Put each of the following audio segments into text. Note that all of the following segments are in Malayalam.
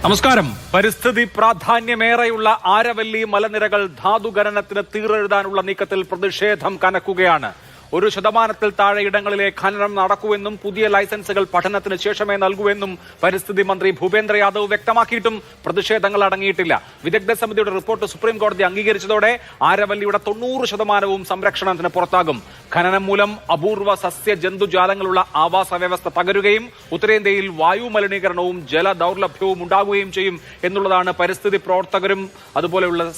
നമസ്കാരം. പരിസ്ഥിതി പ്രാധാന്യമേറെയുള്ള ആരവല്ലി മലനിരകൾ ധാതുഖനനത്തിന് തീറെഴുതാനുള്ള നീക്കത്തിൽ പ്രതിഷേധം കനക്കുകയാണ്. 1% താഴെ ഇടങ്ങളിലെ ഖനനം നടക്കുമെന്നും പുതിയ ലൈസൻസുകൾ പഠനത്തിന് ശേഷമേ നൽകൂവെന്നും പരിസ്ഥിതി മന്ത്രി ഭൂപേന്ദ്ര യാദവ് വ്യക്തമാക്കിയിട്ടും പ്രതിഷേധങ്ങൾ അടങ്ങിയിട്ടില്ല. വിദഗ്ധ സമിതിയുടെ റിപ്പോർട്ട് സുപ്രീം കോടതി അംഗീകരിച്ചതോടെ ആരവല്ലിയുടെ 90% സംരക്ഷണത്തിന് പുറത്താകും. ഖനനം മൂലം അപൂർവ സസ്യ ജന്തുജാലങ്ങളുള്ള ആവാസ വ്യവസ്ഥ തകരുകയും ഉത്തരേന്ത്യയിൽ വായു മലിനീകരണവും ജല ദൗർലഭ്യവും ഉണ്ടാകുകയും ചെയ്യും എന്നുള്ളതാണ് പരിസ്ഥിതി പ്രവർത്തകരും അതുപോലെയുള്ള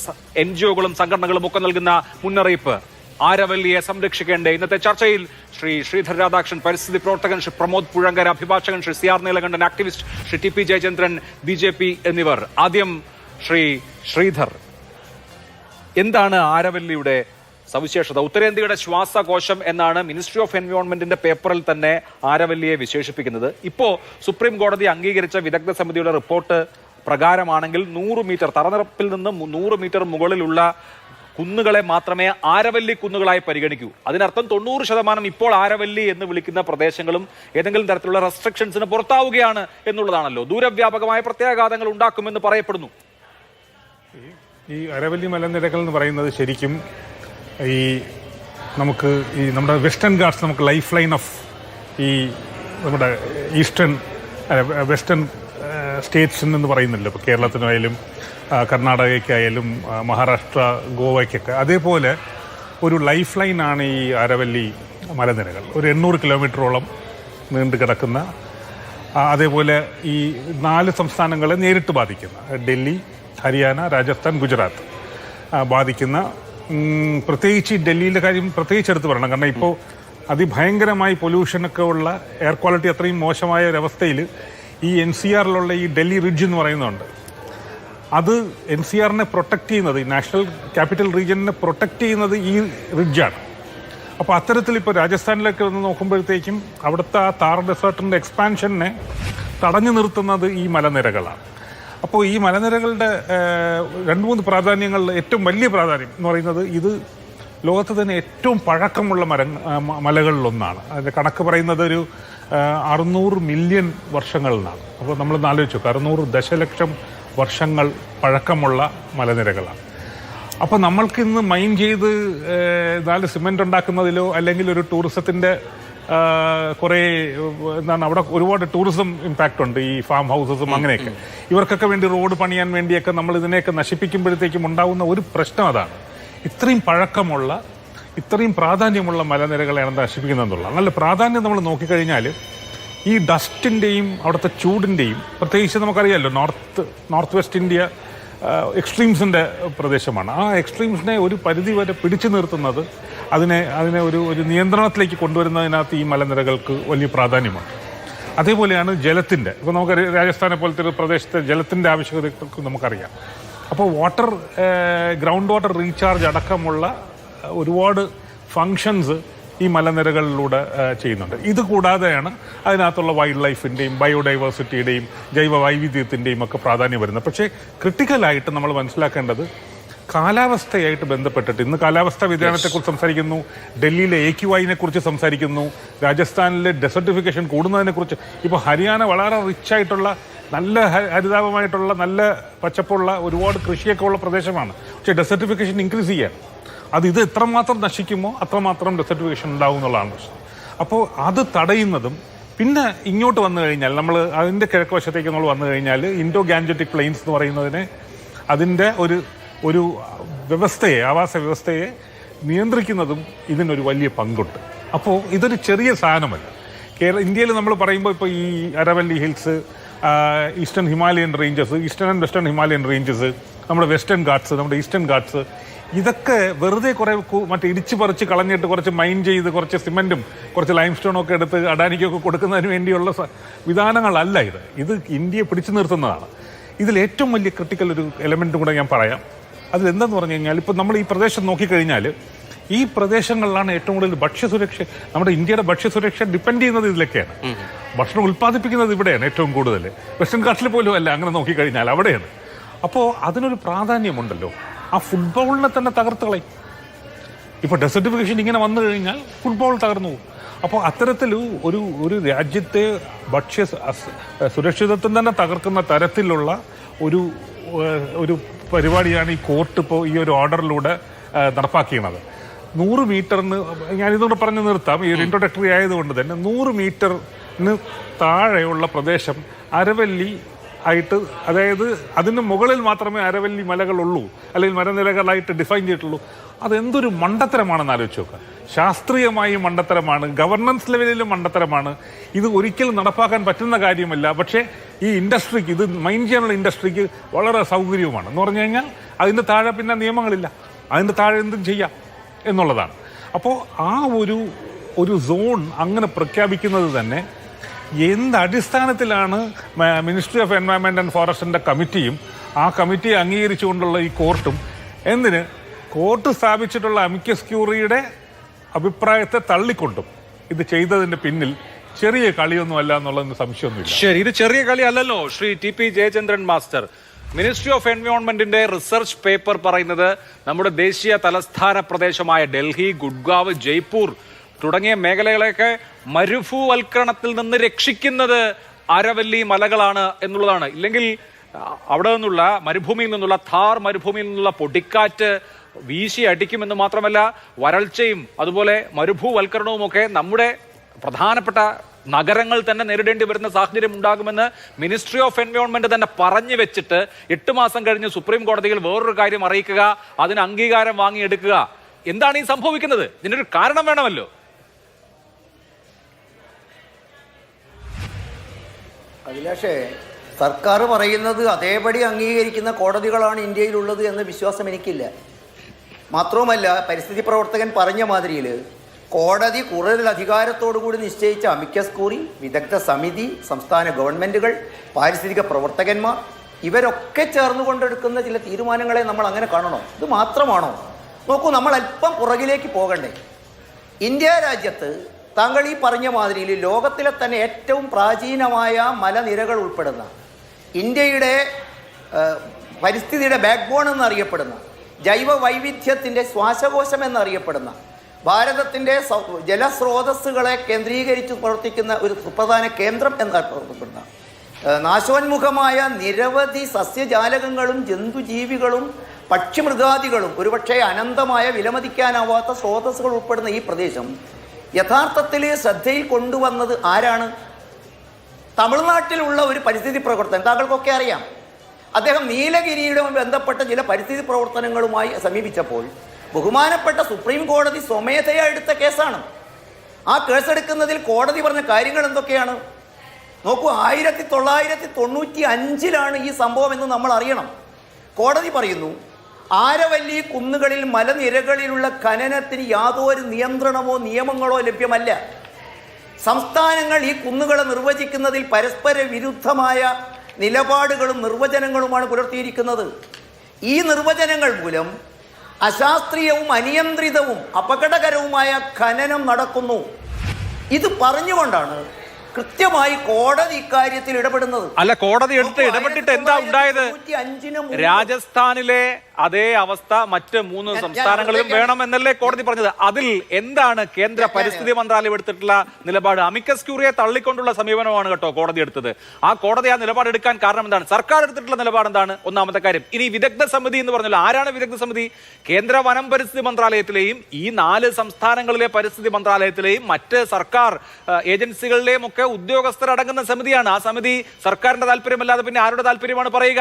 NGOകളും സംഘടനകളും ഒക്കെ നൽകുന്ന മുന്നറിയിപ്പ്. ആരവല്ലിയെ സംരക്ഷിക്കേണ്ടേ? ഇന്നത്തെ ചർച്ചയിൽ ശ്രീ ശ്രീധർ രാധാകൃഷ്ണൻ, പരിസ്ഥിതി പ്രവർത്തകൻ ശ്രീ പ്രമോദ് പുഴങ്കര, അഭിഭാഷകൻ Shri CR Neelakantan, activist Shri TP Jayachandran, BJP എന്നിവർ. ആദ്യം ശ്രീ ശ്രീധർ, എന്താണ് ആരവല്ലിയുടെ സവിശേഷത? ഉത്തരേന്ത്യയുടെ ശ്വാസകോശം എന്നാണ് മിനിസ്ട്രി ഓഫ് എൻവയോൺമെന്റിന്റെ പേപ്പറിൽ തന്നെ ആരവല്ലിയെ വിശേഷിപ്പിക്കുന്നത്. ഇപ്പോ സുപ്രീം കോടതി അംഗീകരിച്ച വിദഗ്ധ സമിതിയുടെ റിപ്പോർട്ട് പ്രകാരമാണെങ്കിൽ 100 മീറ്റർ തറനിരപ്പിൽ നിന്ന് 100 മീറ്റർ മുകളിലുള്ള കുന്നുകളെ മാത്രമേ ആരവല്ലി കുന്നുകളായി പരിഗണിക്കൂ. അതിനർത്ഥം 90% ഇപ്പോൾ ആരവല്ലി എന്ന് വിളിക്കുന്ന പ്രദേശങ്ങളും ഏതെങ്കിലും തരത്തിലുള്ള റെസ്ട്രിക്ഷൻസിന് പുറത്താവുകയാണ് എന്നുള്ളതാണല്ലോ. ദൂരവ്യാപകമായ പ്രത്യാഘാതങ്ങൾ ഉണ്ടാക്കുമെന്ന് പറയപ്പെടുന്നു. ഈ ആരവല്ലി മലനിരകൾ എന്ന് പറയുന്നത് ശരിക്കും നമുക്ക് നമ്മുടെ വെസ്റ്റേൺ ഗാട്സ്, നമുക്ക് ലൈഫ് ലൈൻ ഓഫ് നമ്മുടെ വെസ്റ്റേൺ സ്റ്റേറ്റ്സ് എന്ന് പറയുന്നില്ല. ഇപ്പോൾ കേരളത്തിനായാലും കർണാടകയ്ക്കായാലും മഹാരാഷ്ട്ര, ഗോവയ്ക്കൊക്കെ അതേപോലെ ഒരു ലൈഫ് ലൈനാണ് ഈ ആരവല്ലി മലനിരകൾ. ഒരു 800 കിലോമീറ്ററോളം നീണ്ടു കിടക്കുന്ന, അതേപോലെ ഈ 4 സംസ്ഥാനങ്ങളെ നേരിട്ട് ബാധിക്കുന്ന ഡൽഹി, ഹരിയാന, രാജസ്ഥാൻ, ഗുജറാത്ത് ബാധിക്കുന്ന, പ്രത്യേകിച്ച് ഈ ഡൽഹിയിലെ കാര്യം പ്രത്യേകിച്ച് എടുത്ത് പറയണം. കാരണം ഇപ്പോൾ അതിഭയങ്കരമായി പൊല്യൂഷനൊക്കെ ഉള്ള, എയർ ക്വാളിറ്റി അത്രയും മോശമായ ഒരവസ്ഥയിൽ ഈ NCRലുള്ള ഈ ഡൽഹി റിഡ്ജ് എന്ന് പറയുന്നുണ്ട്. അത് NCRനെ പ്രൊട്ടക്റ്റ് ചെയ്യുന്നത്, ഈ നാഷണൽ ക്യാപിറ്റൽ റീജിയനെ പ്രൊട്ടക്റ്റ് ചെയ്യുന്നത് ഈ റിഡ്ജാണ്. അപ്പോൾ അത്തരത്തിൽ ഇപ്പോൾ രാജസ്ഥാനിലേക്ക് വന്ന് നോക്കുമ്പോഴത്തേക്കും അവിടുത്തെ ആ താർ ഡെസേർട്ടിൻ്റെ എക്സ്പാൻഷനെ തടഞ്ഞു നിർത്തുന്നത് ഈ മലനിരകളാണ്. അപ്പോൾ ഈ മലനിരകളുടെ 2-3 പ്രാധാന്യങ്ങൾ, ഏറ്റവും വലിയ പ്രാധാന്യം എന്ന് പറയുന്നത് ഇത് ലോകത്ത് തന്നെ ഏറ്റവും പഴക്കമുള്ള മലകളിലൊന്നാണ്. അതിൻ്റെ കണക്ക് പറയുന്നത് ഒരു 600 മില്യൺ വർഷങ്ങളിലാണ്. അപ്പോൾ നമ്മളൊന്ന് ആലോചിച്ചു, 600 ദശലക്ഷം വർഷങ്ങൾ പഴക്കമുള്ള മലനിരകളാണ്. അപ്പോൾ നമ്മൾക്കിന്ന് മൈൻ ചെയ്ത് 4 സിമെൻ്റ് ഉണ്ടാക്കുന്നതിലോ അല്ലെങ്കിൽ ഒരു ടൂറിസത്തിൻ്റെ കുറേ അവിടെ ഒരുപാട് ടൂറിസം ഇമ്പാക്റ്റ് ഉണ്ട്, ഈ ഫാം ഹൗസസും അങ്ങനെയൊക്കെ. ഇവർക്കൊക്കെ വേണ്ടി റോഡ് പണിയാൻ വേണ്ടിയൊക്കെ നമ്മൾ ഇതിനെയൊക്കെ നശിപ്പിക്കുമ്പോഴത്തേക്കും ഉണ്ടാകുന്ന ഒരു പ്രശ്നം അതാണ്. ഇത്രയും പഴക്കമുള്ള, ഇത്രയും പ്രാധാന്യമുള്ള മലനിരകളെയാണ് നശിപ്പിക്കുന്നതെന്നുള്ള നല്ല പ്രാധാന്യം നമ്മൾ നോക്കിക്കഴിഞ്ഞാൽ ഈ ഡസ്റ്റിൻ്റെയും അവിടുത്തെ ചൂടിൻ്റെയും, പ്രത്യേകിച്ച് നമുക്കറിയാമല്ലോ നോർത്ത് വെസ്റ്റ് ഇന്ത്യ എക്സ്ട്രീംസിൻ്റെ പ്രദേശമാണ്. ആ എക്സ്ട്രീംസിനെ ഒരു പരിധി വരെ പിടിച്ചു നിർത്തുന്നത്, അതിനെ ഒരു നിയന്ത്രണത്തിലേക്ക് കൊണ്ടുവരുന്നതിനകത്ത് ഈ മലനിരകൾക്ക് വലിയ പ്രാധാന്യമുണ്ട്. അതേപോലെയാണ് ജലത്തിൻ്റെ. ഇപ്പോൾ നമുക്ക് രാജസ്ഥാനെ പോലത്തെ ഒരു പ്രദേശത്തെ ജലത്തിൻ്റെ ആവശ്യകതകൾക്ക് നമുക്കറിയാം. അപ്പോൾ ഗ്രൗണ്ട് വാട്ടർ റീചാർജ് അടക്കമുള്ള ഒരുപാട് ഫങ്ഷൻസ് ഈ മലനിരകളിലൂടെ ചെയ്യുന്നുണ്ട്. ഇത് കൂടാതെയാണ് അതിനകത്തുള്ള വൈൽഡ് ലൈഫിൻ്റെയും ബയോഡൈവേഴ്സിറ്റിയുടെയും ജൈവ വൈവിധ്യത്തിൻ്റെയും ഒക്കെ പ്രാധാന്യം വരുന്നത്. പക്ഷേ ക്രിട്ടിക്കലായിട്ട് നമ്മൾ മനസ്സിലാക്കേണ്ടത് കാലാവസ്ഥയായിട്ട് ബന്ധപ്പെട്ടിട്ട്, ഇന്ന് കാലാവസ്ഥാ വ്യതിയാനത്തെക്കുറിച്ച് സംസാരിക്കുന്നു, ഡൽഹിയിലെ AQIനെ കുറിച്ച് സംസാരിക്കുന്നു, രാജസ്ഥാനിലെ ഡെസർട്ടിഫിക്കേഷൻ കൂടുന്നതിനെക്കുറിച്ച്. ഇപ്പോൾ ഹരിയാന വളരെ റിച്ചായിട്ടുള്ള, നല്ല ഹരിതാപമായിട്ടുള്ള, നല്ല പച്ചപ്പുള്ള, ഒരുപാട് കൃഷിയൊക്കെ ഉള്ള പ്രദേശമാണ്. പക്ഷേ ഡെസർട്ടിഫിക്കേഷൻ ഇൻക്രീസ് ചെയ്യാണ്. ഇത് എത്രമാത്രം നശിക്കുമോ അത്രമാത്രം ഡെസർട്ടിഫിക്കേഷൻ ഉണ്ടാകും എന്നുള്ളതാണ് പ്രശ്നം. അപ്പോൾ അത് തടയുന്നതും, പിന്നെ ഇങ്ങോട്ട് വന്നു കഴിഞ്ഞാൽ നമ്മൾ അതിൻ്റെ കിഴക്ക് വശത്തേക്ക് നമ്മൾ വന്നു കഴിഞ്ഞാൽ ഇൻഡോ ഗാൻജറ്റിക് പ്ലെയിൻസ് എന്ന് പറയുന്നതിനെ, അതിൻ്റെ ഒരു വ്യവസ്ഥയെ, ആവാസ വ്യവസ്ഥയെ നിയന്ത്രിക്കുന്നതും ഇതിനൊരു വലിയ പങ്കുണ്ട്. അപ്പോൾ ഇതൊരു ചെറിയ സാധനമല്ല. ഇന്ത്യയിൽ നമ്മൾ പറയുമ്പോൾ ഇപ്പോൾ ഈ Aravalli hills, eastern Himalayan ranges, eastern and western Himalayan ranges, നമ്മുടെ വെസ്റ്റേൺ ഗാട്ട്സ്, നമ്മുടെ ഈസ്റ്റേൺ ഗാട്ട്സ്, ഇതൊക്കെ വെറുതെ കുറേ ഇടിച്ചു പറിച്ച് കളഞ്ഞിട്ട് കുറച്ച് മൈൻ ചെയ്ത് കുറച്ച് സിമെൻറ്റും കുറച്ച് ലൈം സ്റ്റോണും ഒക്കെ എടുത്ത് അഡാനിക്കൊക്കെ കൊടുക്കുന്നതിന് വേണ്ടിയുള്ള വിധാനങ്ങളല്ല ഇത് ഇന്ത്യയെ പിടിച്ചു നിർത്തുന്നതാണ്. ഇതിൽ ഏറ്റവും വലിയ ക്രിട്ടിക്കൽ ഒരു എലമെൻറ്റും കൂടെ ഞാൻ പറയാം. അതിലെന്താന്ന് പറഞ്ഞു കഴിഞ്ഞാൽ, ഇപ്പോൾ നമ്മൾ ഈ പ്രദേശം നോക്കിക്കഴിഞ്ഞാൽ ഈ പ്രദേശങ്ങളിലാണ് ഏറ്റവും കൂടുതൽ ഭക്ഷ്യസുരക്ഷ, നമ്മുടെ ഇന്ത്യയുടെ ഭക്ഷ്യസുരക്ഷ ഡിപ്പെൻഡ് ചെയ്യുന്നത് ഇതിലൊക്കെയാണ്. ഭക്ഷണം ഉൽപ്പാദിപ്പിക്കുന്നത് ഇവിടെയാണ് ഏറ്റവും കൂടുതൽ. വെസ്റ്റേൺ ഗാട്ട്സിൽ പോലും അല്ല, അങ്ങനെ നോക്കിക്കഴിഞ്ഞാൽ അവിടെയാണ്. അപ്പോൾ അതിനൊരു പ്രാധാന്യമുണ്ടല്ലോ. ആ ഫുട്ബോളിനെ തന്നെ തകർത്ത് കളയും. ഇപ്പോൾ ഡെസർട്ടിഫിക്കേഷൻ ഇങ്ങനെ വന്നു കഴിഞ്ഞാൽ ഫുട്ബോൾ തകർന്നു പോകും. അപ്പോൾ അത്തരത്തിൽ ഒരു രാജ്യത്തെ ഭക്ഷ്യ സുരക്ഷിതത്വം തന്നെ തകർക്കുന്ന തരത്തിലുള്ള ഒരു ഒരു പരിപാടിയാണ് ഈ കോർട്ട് ഇപ്പോൾ ഈ ഒരു ഓർഡറിലൂടെ നടപ്പാക്കിയത്. 100 മീറ്ററിന് ഞാനിതുകൊണ്ട് പറഞ്ഞു നിർത്താം, ഈ ഒരു ഇൻട്രൊഡക്ടറി ആയതുകൊണ്ട് തന്നെ 100 മീറ്ററിന് താഴെയുള്ള പ്രദേശം അരവല്ലി ആയിട്ട്, അതായത് അതിന് മുകളിൽ മാത്രമേ അരവല്ലി മലകളുള്ളൂ അല്ലെങ്കിൽ മലനിരകളായിട്ട് ഡിഫൈൻ ചെയ്തിട്ടുള്ളൂ. അതെന്തൊരു മണ്ടത്തരമാണെന്ന് ആലോചിച്ച് നോക്കുക. ശാസ്ത്രീയമായി മണ്ടത്തരമാണ്, ഗവർണൻസ് ലെവലിലും മണ്ടത്തരമാണ്. ഇത് ഒരിക്കലും നടപ്പാക്കാൻ പറ്റുന്ന കാര്യമല്ല. പക്ഷേ ഈ ഇൻഡസ്ട്രിക്ക്, ഇത് മൈൻ ചെയ്യാനുള്ള ഇൻഡസ്ട്രിക്ക് വളരെ സൗകര്യവുമാണ്. എന്ന് പറഞ്ഞു കഴിഞ്ഞാൽ അതിൻ്റെ താഴെ പിന്നെ നിയമങ്ങളില്ല, അതിൻ്റെ താഴെ എന്തും ചെയ്യാം എന്നുള്ളതാണ്. അപ്പോൾ ആ ഒരു സോൺ അങ്ങനെ പ്രഖ്യാപിക്കുന്നത് തന്നെ എന്ത് അടിസ്ഥാനത്തിലാണ് മിനിസ്ട്രി ഓഫ് എൻവയൺമെൻറ്റ് ആൻഡ് ഫോറസ്റ്റിൻ്റെ കമ്മിറ്റിയും ആ കമ്മിറ്റിയെ അംഗീകരിച്ചുകൊണ്ടുള്ള ഈ കോർട്ടും എന്തിന് കോർട്ട് സ്ഥാപിച്ചിട്ടുള്ള അമിക്കസ് ക്യൂറിയുടെ അഭിപ്രായത്തെ തള്ളിക്കൊണ്ടും ഇത് ചെയ്തതിൻ്റെ പിന്നിൽ ചെറിയ കളിയൊന്നും അല്ല എന്നുള്ളതിന് സംശയമൊന്നുമില്ല. ശരി, ഇത് ചെറിയ കളി അല്ലല്ലോ Shri T P. Jayachandran master. Ministry of എൻവയോൺമെന്റിന്റെ റിസർച്ച് പേപ്പർ പറയുന്നത് നമ്മുടെ ദേശീയ തലസ്ഥാന പ്രദേശമായ ഡൽഹി, ഗുഡ്ഗാവ്, ജയ്പൂർ തുടങ്ങിയ മേഖലകളെയൊക്കെ മരുഭൂവൽക്കരണത്തിൽ നിന്ന് രക്ഷിക്കുന്നത് അരവല്ലി മലകളാണ് എന്നുള്ളതാണ്. ഇല്ലെങ്കിൽ അവിടെ നിന്നുള്ള മരുഭൂമിയിൽ നിന്നുള്ള ഥാർ മരുഭൂമിയിൽ നിന്നുള്ള പൊടിക്കാറ്റ് വീശി അടിക്കുമെന്ന് മാത്രമല്ല, വരൾച്ചയും അതുപോലെ മരുഭൂവൽക്കരണവുമൊക്കെ നമ്മുടെ പ്രധാനപ്പെട്ട നഗരങ്ങൾ തന്നെ നേരിടേണ്ടി വരുന്ന സാഹചര്യം ഉണ്ടാകുമെന്ന് മിനിസ്ട്രി ഓഫ് എൻവയോൺമെന്റ് തന്നെ പറഞ്ഞു വെച്ചിട്ട് 8 മാസം കഴിഞ്ഞ് സുപ്രീം കോടതിയിൽ വേറൊരു കാര്യം അറിയിക്കുക, അതിന് അംഗീകാരം വാങ്ങിയെടുക്കുക. എന്താണ് ഈ സംഭവിക്കുന്നത്? ഇതിനൊരു കാരണം വേണമല്ലോ. അഭിലാഷേ, സർക്കാർ പറയുന്നത് അതേപടി അംഗീകരിക്കുന്ന കോടതികളാണ് ഇന്ത്യയിലുള്ളത് എന്ന വിശ്വാസം എനിക്കില്ല. മാത്രവുമല്ല, പരിസ്ഥിതി പ്രവർത്തകൻ പറഞ്ഞ മാതിരിയിൽ കോടതി കൂടുതൽ അധികാരത്തോടു കൂടി നിശ്ചയിച്ച അമിക്കസ് ക്യൂറി, വിദഗ്ധ സമിതി, സംസ്ഥാന ഗവൺമെൻറ്റുകൾ, പാരിസ്ഥിതിക പ്രവർത്തകന്മാർ ഇവരൊക്കെ ചേർന്നുകൊണ്ടെടുക്കുന്ന ചില തീരുമാനങ്ങളെ നമ്മൾ അങ്ങനെ കാണണോ? ഇത് മാത്രമാണോ? നോക്കൂ, നമ്മൾ അല്പം പുറകിലേക്ക് പോകണ്ടേ. ഇന്ത്യ രാജ്യത്ത് താങ്കൾ ഈ പറഞ്ഞ മാതിരിയിൽ ലോകത്തിലെ തന്നെ ഏറ്റവും പ്രാചീനമായ മലനിരകൾ ഉൾപ്പെടുന്ന, ഇന്ത്യയുടെ പരിസ്ഥിതിയുടെ ബാക്ക് ബോൺ എന്നറിയപ്പെടുന്ന, ജൈവ വൈവിധ്യത്തിൻ്റെ ശ്വാസകോശം എന്നറിയപ്പെടുന്ന, ഭാരതത്തിൻ്റെ ജലസ്രോതസ്സുകളെ കേന്ദ്രീകരിച്ച് പ്രവർത്തിക്കുന്ന ഒരു സുപ്രധാന കേന്ദ്രം എന്നറിയപ്പെടുന്ന, നാശോന്മുഖമായ നിരവധി സസ്യജാലകങ്ങളും ജന്തുജീവികളും പക്ഷിമൃഗാദികളും ഒരുപക്ഷെ അനന്തമായ വിലമതിക്കാനാവാത്ത സ്രോതസ്സുകൾ ഉൾപ്പെടുന്ന ഈ പ്രദേശം യഥാർത്ഥത്തിൽ ശ്രദ്ധയിൽ കൊണ്ടുവന്നത് ആരാണ്? തമിഴ്നാട്ടിലുള്ള ഒരു പരിസ്ഥിതി പ്രവർത്തകൻ, താങ്കൾക്കൊക്കെ അറിയാം. അദ്ദേഹം നീലഗിരിയുമായി ബന്ധപ്പെട്ട ചില പരിസ്ഥിതി പ്രവർത്തനങ്ങളുമായി സമീപിച്ചപ്പോൾ ബഹുമാനപ്പെട്ട സുപ്രീം കോടതി സ്വമേധയാ എടുത്ത കേസാണ്. ആ കേസെടുക്കുന്നതിൽ കോടതി പറഞ്ഞ കാര്യങ്ങൾ എന്തൊക്കെയാണ്? നോക്കൂ, 1995 ഈ സംഭവം എന്ന് നമ്മൾ അറിയണം. കോടതി പറയുന്നു, ആരവല്ലി കുന്നുകളിൽ മലനിരകളിലുള്ള ഖനനത്തിന് യാതൊരു നിയന്ത്രണമോ നിയമങ്ങളോ ലഭ്യമല്ല. സംസ്ഥാനങ്ങൾ ഈ കുന്നുകളെ നിർവചിക്കുന്നതിൽ പരസ്പര വിരുദ്ധമായ നിലപാടുകളും നിർവചനങ്ങളുമാണ് പുലർത്തിയിരിക്കുന്നത്. ഈ നിർവചനങ്ങൾ മൂലം അശാസ്ത്രീയവും അനിയന്ത്രിതവും അപകടകരവുമായ ഖനനം നടക്കുന്നു. ഇത് പറഞ്ഞുകൊണ്ടാണ് കൃത്യമായി കോടതി ഇക്കാര്യത്തിൽ ഇടപെടുന്നത്. അല്ല, കോടതി ഇടപെട്ടിട്ട് എന്താ ഉണ്ടായത്? രാജസ്ഥാനിലെ അതേ അവസ്ഥ മറ്റ് 3 സംസ്ഥാനങ്ങളിലും വേണമെന്നല്ലേ കോടതി പറഞ്ഞത്? അതിൽ എന്താണ് കേന്ദ്ര പരിസ്ഥിതി മന്ത്രാലയം എടുത്തിട്ടുള്ള നിലപാട്? അമിക്കസ് ക്യൂറിയെ തള്ളിക്കൊണ്ടുള്ള സമീപനമാണ് കേട്ടോ കോടതി എടുത്തത്. ആ കോടതി ആ നിലപാടെടുക്കാൻ കാരണം എന്താണ്? സർക്കാർ എടുത്തിട്ടുള്ള നിലപാട് എന്താണ്? ഒന്നാമത്തെ കാര്യം. ഇനി വിദഗ്ധ സമിതി എന്ന് പറഞ്ഞല്ലോ, ആരാണ് വിദഗ്ധ സമിതി? കേന്ദ്ര വനം പരിസ്ഥിതി മന്ത്രാലയത്തിലെയും ഈ 4 സംസ്ഥാനങ്ങളിലെ പരിസ്ഥിതി മന്ത്രാലയത്തിലെയും മറ്റ് സർക്കാർ ഏജൻസികളിലെയും ഒക്കെ ഉദ്യോഗസ്ഥരടങ്ങുന്ന സമിതിയാണ്. ആ സമിതി സർക്കാരിന്റെ താല്പര്യമല്ലാതെ പിന്നെ ആരുടെ താല്പര്യമാണ് പറയുക?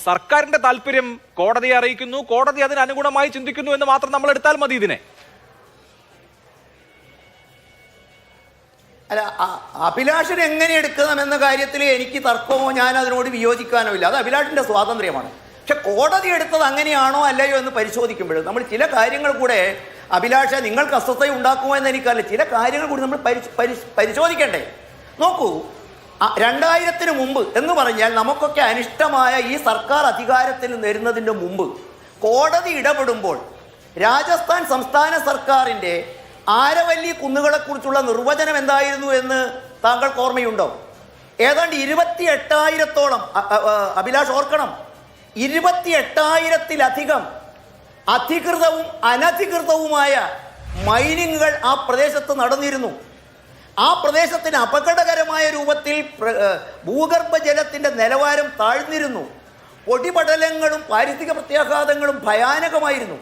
സർക്കാരിന്റെ താല്പര്യം കോടതിയെ അറിയിക്കുന്നു, കോടതി അതിന് അനുഗുണമായി ചിന്തിക്കുന്നു എന്ന് മാത്രം നമ്മൾ എടുത്താൽ മതി ഇതിനെ. അല്ല, അഭിലാഷൻ എങ്ങനെ എടുക്കണം എന്ന കാര്യത്തിൽ എനിക്ക് തർക്കമോ ഞാൻ അതിനോട് വിയോജിക്കാനോ ഇല്ല. അത് അഭിലാഷിന്റെ സ്വാതന്ത്ര്യമാണ്. പക്ഷെ കോടതി എടുത്തത് അങ്ങനെയാണോ അല്ലയോ എന്ന് പരിശോധിക്കുമ്പോൾ നമ്മൾ ചില കാര്യങ്ങൾ കൂടെ, അഭിലാഷ നിങ്ങൾക്ക് അസ്വസ്ഥ ഉണ്ടാക്കുമോ എന്ന് എനിക്കറിയില്ല, ചില കാര്യങ്ങൾ കൂടി നമ്മൾ പരിശോധിക്കണ്ടേ? നോക്കൂ, 2000 മുമ്പ് എന്ന് പറഞ്ഞാൽ നമുക്കൊക്കെ അനിഷ്ടമായ ഈ സർക്കാർ അധികാരത്തിൽ വരുന്നതിൻ്റെ മുമ്പ് കോടതി ഇടപെടുമ്പോൾ രാജസ്ഥാൻ സംസ്ഥാന സർക്കാരിൻ്റെ ആരവല്ലി കുന്നുകളെക്കുറിച്ചുള്ള നിർവചനം എന്തായിരുന്നു എന്ന് താങ്കൾക്ക് ഓർമ്മയുണ്ടോ? ഏതാണ്ട് 28,000-ഓളം, അഭിലാഷ് ഓർക്കണം, 28,000-ലധികം അധികൃതവും അനധികൃതവുമായ മൈനിങ്ങുകൾ ആ പ്രദേശത്ത് നടന്നിരുന്നു. ആ പ്രദേശത്തിന് അപകടകരമായ രൂപത്തിൽ ഭൂഗർഭജലത്തിൻ്റെ നിലവാരം താഴ്ന്നിരുന്നു. പൊടിപടലങ്ങളും പാരിസ്ഥിതിക പ്രത്യാഘാതങ്ങളും ഭയാനകമായിരുന്നു.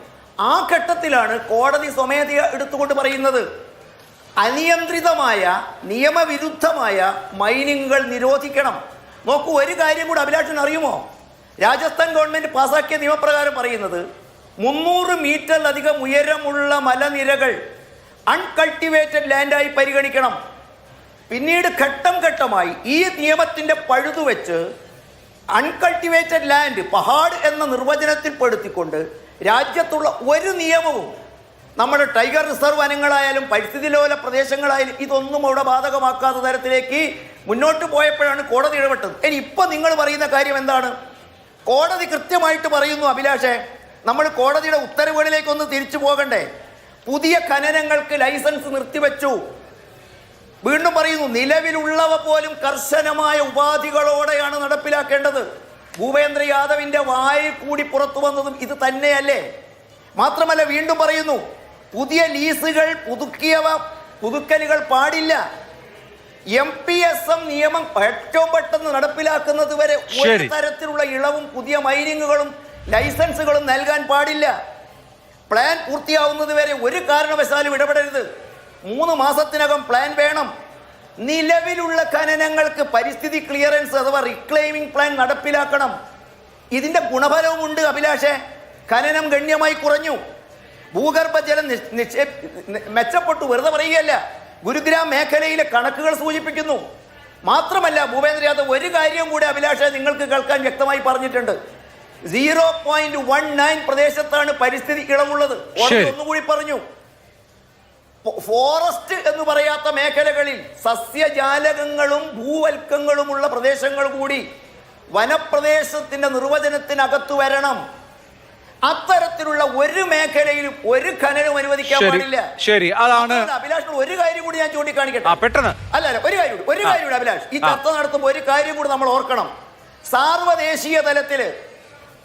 ആ ഘട്ടത്തിലാണ് കോടതി സ്വമേധയ എടുത്തുകൊണ്ട് പറയുന്നത് അനിയന്ത്രിതമായ നിയമവിരുദ്ധമായ മൈനിങ്ങുകൾ നിരോധിക്കണം. നോക്കൂ, ഒരു കാര്യം കൂടെ അഭിലാഷൻ അറിയുമോ? രാജസ്ഥാൻ ഗവൺമെന്റ് പാസാക്കിയ നിയമപ്രകാരം പറയുന്നത് 300 മീറ്ററിലധികം ഉയരമുള്ള മലനിരകൾ അൺകൾട്ടിവേറ്റഡ് ലാൻഡായി പരിഗണിക്കണം. പിന്നീട് ഘട്ടം ഘട്ടമായി ഈ നിയമത്തിന്റെ പഴുതുവെച്ച് അൺകൾട്ടിവേറ്റഡ് ലാൻഡ് പഹാഡ് എന്ന നിർവചനത്തിൽ പെടുത്തിക്കൊണ്ട് രാജ്യത്തുള്ള ഒരു നിയമവും നമ്മുടെ ടൈഗർ റിസർവ് വനങ്ങളായാലും പരിസ്ഥിതി ലോല പ്രദേശങ്ങളായാലും ഇതൊന്നും അവിടെ ബാധകമാക്കാത്ത തരത്തിലേക്ക് മുന്നോട്ട് പോയപ്പോഴാണ് കോടതി ഇടപെട്ടത്. ഇനി ഇപ്പം നിങ്ങൾ പറയുന്ന കാര്യം എന്താണ്? കോടതി കൃത്യമായിട്ട് പറയുന്നു അഭിലാഷേ, നമ്മൾ കോടതിയുടെ ഉത്തരവുകളിലേക്കൊന്ന് തിരിച്ചു പോകണ്ടേ? പുതിയ ഖനനങ്ങൾക്ക് ലൈസൻസ് നിർത്തിവെച്ചു. വീണ്ടും പറയുന്നു, നിലവിലുള്ളവ പോലും കർശനമായ ഉപാധികളോടെയാണ് നടപ്പിലാക്കേണ്ടത്. ഭൂപേന്ദ്ര യാദവിന്റെ വായിൽ കൂടി പുറത്തു വന്നതും ഇത് തന്നെയല്ലേ? മാത്രമല്ല വീണ്ടും പറയുന്നു, പുതിയ ലീസുകൾ പുതുക്കലുകൾ പാടില്ല. MPSM നിയമം ഏറ്റവും പെട്ടെന്ന് നടപ്പിലാക്കുന്നത് വരെ ഒരു തരത്തിലുള്ള ഇളവും പുതിയ മൈനിങ്ങുകളും ലൈസൻസുകളും നൽകാൻ പാടില്ല. പ്ലാൻ പൂർത്തിയാവുന്നത് വരെ ഒരു കാരണവശാലും ഇടപെടരുത്. 3 മാസത്തിനകം പ്ലാൻ വേണം. നിലവിലുള്ള ഖനനങ്ങൾക്ക് പരിസ്ഥിതി ക്ലിയറൻസ് അഥവാ റീക്ലെയിമിംഗ് പ്ലാൻ നടപ്പിലാക്കണം. ഇതിന്റെ ഗുണഫലവുമുണ്ട് അഭിലാഷേ. ഖനനം ഗണ്യമായി കുറഞ്ഞു, ഭൂഗർഭജലം മെച്ചപ്പെട്ടു. വെറുതെ പറയുകയല്ല, ഗുരുഗ്രാം മേഖലയിലെ കണക്കുകൾ സൂചിപ്പിക്കുന്നു. മാത്രമല്ല ഭൂപേന്ദ്ര യാദവ് ഒരു കാര്യം കൂടി അഭിലാഷേ നിങ്ങൾക്ക് കേൾക്കാൻ വ്യക്തമായി പറഞ്ഞിട്ടുണ്ട്. 0.19 പ്രദേശത്താണ് പരിസ്ഥിതി ഇളവുള്ളത്. ഒന്നുകൂടി പറഞ്ഞു, ഫോറസ്റ്റ് എന്ന് പറയാത്ത മേഖലകളിൽ സസ്യജാലകങ്ങളും ഭൂവൽക്കങ്ങളുമുള്ള പ്രദേശങ്ങൾ കൂടി വനപ്രദേശത്തിന്റെ നിർവചനത്തിനകത്ത് വരണം. അത്തരത്തിലുള്ള ഒരു മേഖലയിലും ഒരു ഖനനം അനുവദിക്കാൻ പാടില്ല. ശരി, അതാണ് അഭിലാഷ്. ഒരു കാര്യം കൂടി ഞാൻ ചൂണ്ടിക്കാണിക്കട്ടെ. പെട്ടെന്ന് അല്ല ഒരു കാര്യം കൂടി അഭിലാഷ്, ഈ ചർച്ച നടത്തുമ്പോൾ ഒരു കാര്യം കൂടി നമ്മൾ ഓർക്കണം. സാർവദേശീയ തലത്തില്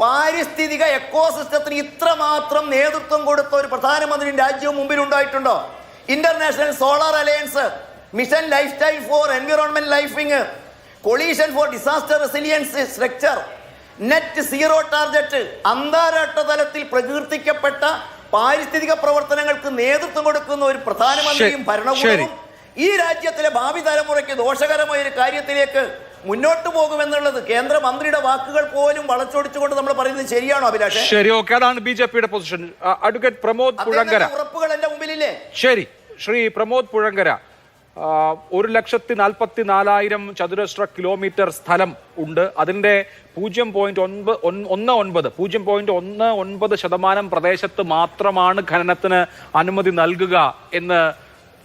പാരിസ്ഥിതിക എക്കോസിസ്റ്റത്തിന് ഇത്രമാത്രം നേതൃത്വം കൊടുത്ത ഒരു പ്രധാനമന്ത്രി രാജ്യവും മുമ്പിൽ ഉണ്ടായിട്ടുണ്ടോ? International solar alliance, mission life style for environment living, coalition for disaster resilience structure, net zero target, അന്താരാഷ്ട്ര തലത്തിൽ പ്രകീർത്തിക്കപ്പെട്ട പാരിസ്ഥിതിക പ്രവർത്തനങ്ങൾക്ക് നേതൃത്വം കൊടുക്കുന്ന ഒരു പ്രധാനമന്ത്രിയും ഭരണകൂടവും ഈ രാജ്യത്തിലെ ഭാവി തലമുറയ്ക്ക് ദോഷകരമായ ഒരു കാര്യത്തിലേക്ക് മുന്നോട്ട് പോകുമെന്നുള്ളത് കേന്ദ്രമന്ത്രിയുടെ വാക്കുകൾ പോലും വളച്ചൊടിച്ചുകൊണ്ട് നമ്മൾ പറയുന്നത് ശരിയാണോ അഭിലാഷ്? ശരി, ഓക്കെ, അതാണ് ബിജെപിയുടെ പൊസിഷൻ. അഡ്വക്കേറ്റ് പ്രമോദ് പുഴങ്കര, ഉറപ്പുകൾ എന്റെ മുമ്പിലില്ലേ? ശരി, ശ്രീ പ്രമോദ് പുഴങ്കര, 1,44,000 ചതുരശ്ര കിലോമീറ്റർ സ്ഥലം ഉണ്ട്. അതിന്റെ 0.19% പ്രദേശത്ത് മാത്രമാണ് ഖനനത്തിന് അനുമതി നൽകുക എന്ന്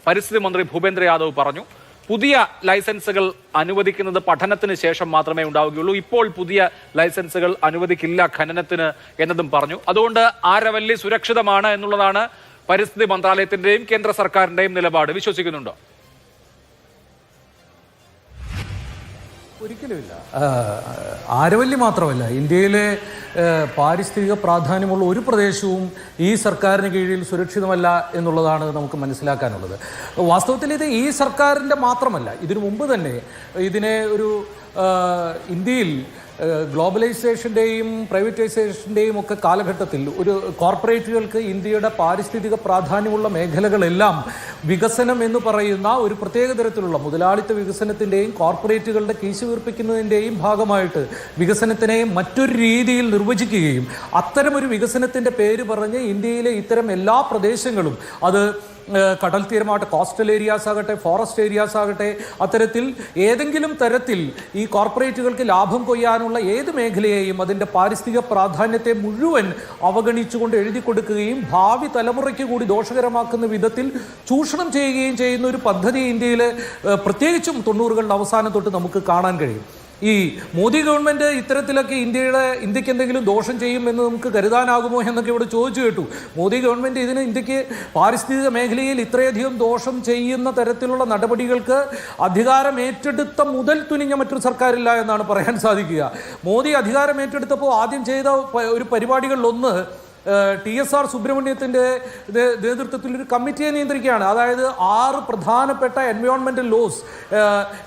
പരിസ്ഥിതി മന്ത്രി ഭൂപേന്ദ്ര യാദവ് പറഞ്ഞു. പുതിയ ലൈസൻസുകൾ അനുവദിക്കുന്നത് പഠനത്തിന് ശേഷം മാത്രമേ ഉണ്ടാവുകയുള്ളൂ. ഇപ്പോൾ പുതിയ ലൈസൻസുകൾ അനുവദിക്കില്ല ഖനനത്തിന് എന്നതും പറഞ്ഞു. അതുകൊണ്ട് ആരവല്ലി സുരക്ഷിതമാണ് എന്നുള്ളതാണ് പരിസ്ഥിതി മന്ത്രാലയത്തിന്റെയും കേന്ദ്ര സർക്കാരിന്റെയും നിലപാട്. വിശ്വസിക്കുന്നുണ്ടോ? ഒരിക്കലുമില്ല. ആരവല്ലി മാത്രമല്ല, ഇന്ത്യയിലെ പാരിസ്ഥിതിക പ്രാധാന്യമുള്ള ഒരു പ്രദേശവും ഈ സർക്കാരിന് കീഴിൽ സുരക്ഷിതമല്ല എന്നുള്ളതാണ് നമുക്ക് മനസ്സിലാക്കാനുള്ളത്. വാസ്തവത്തിൽ ഇത് ഈ സർക്കാരിൻ്റെ മാത്രമല്ല, ഇതിനു മുമ്പ് തന്നെ ഇതിനെ ഒരു ഇന്ത്യയിൽ ഗ്ലോബലൈസേഷൻ്റെയും പ്രൈവറ്റൈസേഷൻ്റെയും ഒക്കെ കാലഘട്ടത്തിൽ ഒരു കോർപ്പറേറ്റുകൾക്ക് ഇന്ത്യയുടെ പാരിസ്ഥിതിക പ്രാധാന്യമുള്ള മേഖലകളെല്ലാം വികസനം എന്ന് പറയുന്ന ഒരു പ്രത്യേക തരത്തിലുള്ള മുതലാളിത്ത വികസനത്തിൻ്റെയും കോർപ്പറേറ്റുകളുടെ കീശു വീർപ്പിക്കുന്നതിൻ്റെയും ഭാഗമായിട്ട് വികസനത്തിനെ മറ്റൊരു രീതിയിൽ നിർവചിക്കുകയും അത്തരമൊരു വികസനത്തിൻ്റെ പേര് പറഞ്ഞ് ഇന്ത്യയിലെ ഇത്തരം എല്ലാ പ്രദേശങ്ങളും, അത് കടൽ തീരമാകട്ടെ, കോസ്റ്റൽ ഏരിയാസ് ആകട്ടെ, ഫോറസ്റ്റ് ഏരിയാസ് ആകട്ടെ, അത്തരത്തിൽ ഏതെങ്കിലും തരത്തിൽ ഈ കോർപ്പറേറ്റുകൾക്ക് ലാഭം കൊയ്യാനുള്ള ഏത് മേഖലയെയും അതിൻ്റെ പാരിസ്ഥിതിക പ്രാധാന്യത്തെ മുഴുവൻ അവഗണിച്ചുകൊണ്ട് എഴുതി കൊടുക്കുകയും ഭാവി തലമുറയ്ക്ക് കൂടി ദോഷകരമാക്കുന്ന വിധത്തിൽ ചൂഷണം ചെയ്യുകയും ചെയ്യുന്ന ഒരു പദ്ധതി ഇന്ത്യയിൽ പ്രത്യേകിച്ചും 90കളുടെ അവസാനം തൊട്ട് നമുക്ക് കാണാൻ കഴിയും. ഈ മോദി ഗവൺമെൻറ് ഇത്തരത്തിലൊക്കെ ഇന്ത്യക്ക് എന്തെങ്കിലും ദോഷം ചെയ്യും എന്ന് നമുക്ക് കരുതാനാകുമോ എന്നൊക്കെ ഇവിടെ ചോദിച്ചു കേട്ടു. മോദി ഗവൺമെൻറ് ഇതിന് ഇന്ത്യക്ക് പാരിസ്ഥിതിക മേഖലയിൽ ഇത്രയധികം ദോഷം ചെയ്യുന്ന തരത്തിലുള്ള നടപടികൾക്ക് അധികാരം ഏറ്റെടുത്ത മുതൽ തുനിഞ്ഞ മറ്റൊരു സർക്കാരില്ല എന്നാണ് പറയാൻ സാധിക്കുക. മോദി അധികാരം ഏറ്റെടുത്തപ്പോൾ ആദ്യം ചെയ്ത ഒരു പരിപാടികളിലൊന്ന് TSR സുബ്രഹ്മണ്യത്തിൻ്റെ നേതൃത്വത്തിൽ ഒരു കമ്മിറ്റിയെ നിയന്ത്രിക്കുകയാണ്. അതായത് 6 പ്രധാനപ്പെട്ട എൻവയോൺമെന്റൽ ലോസ്,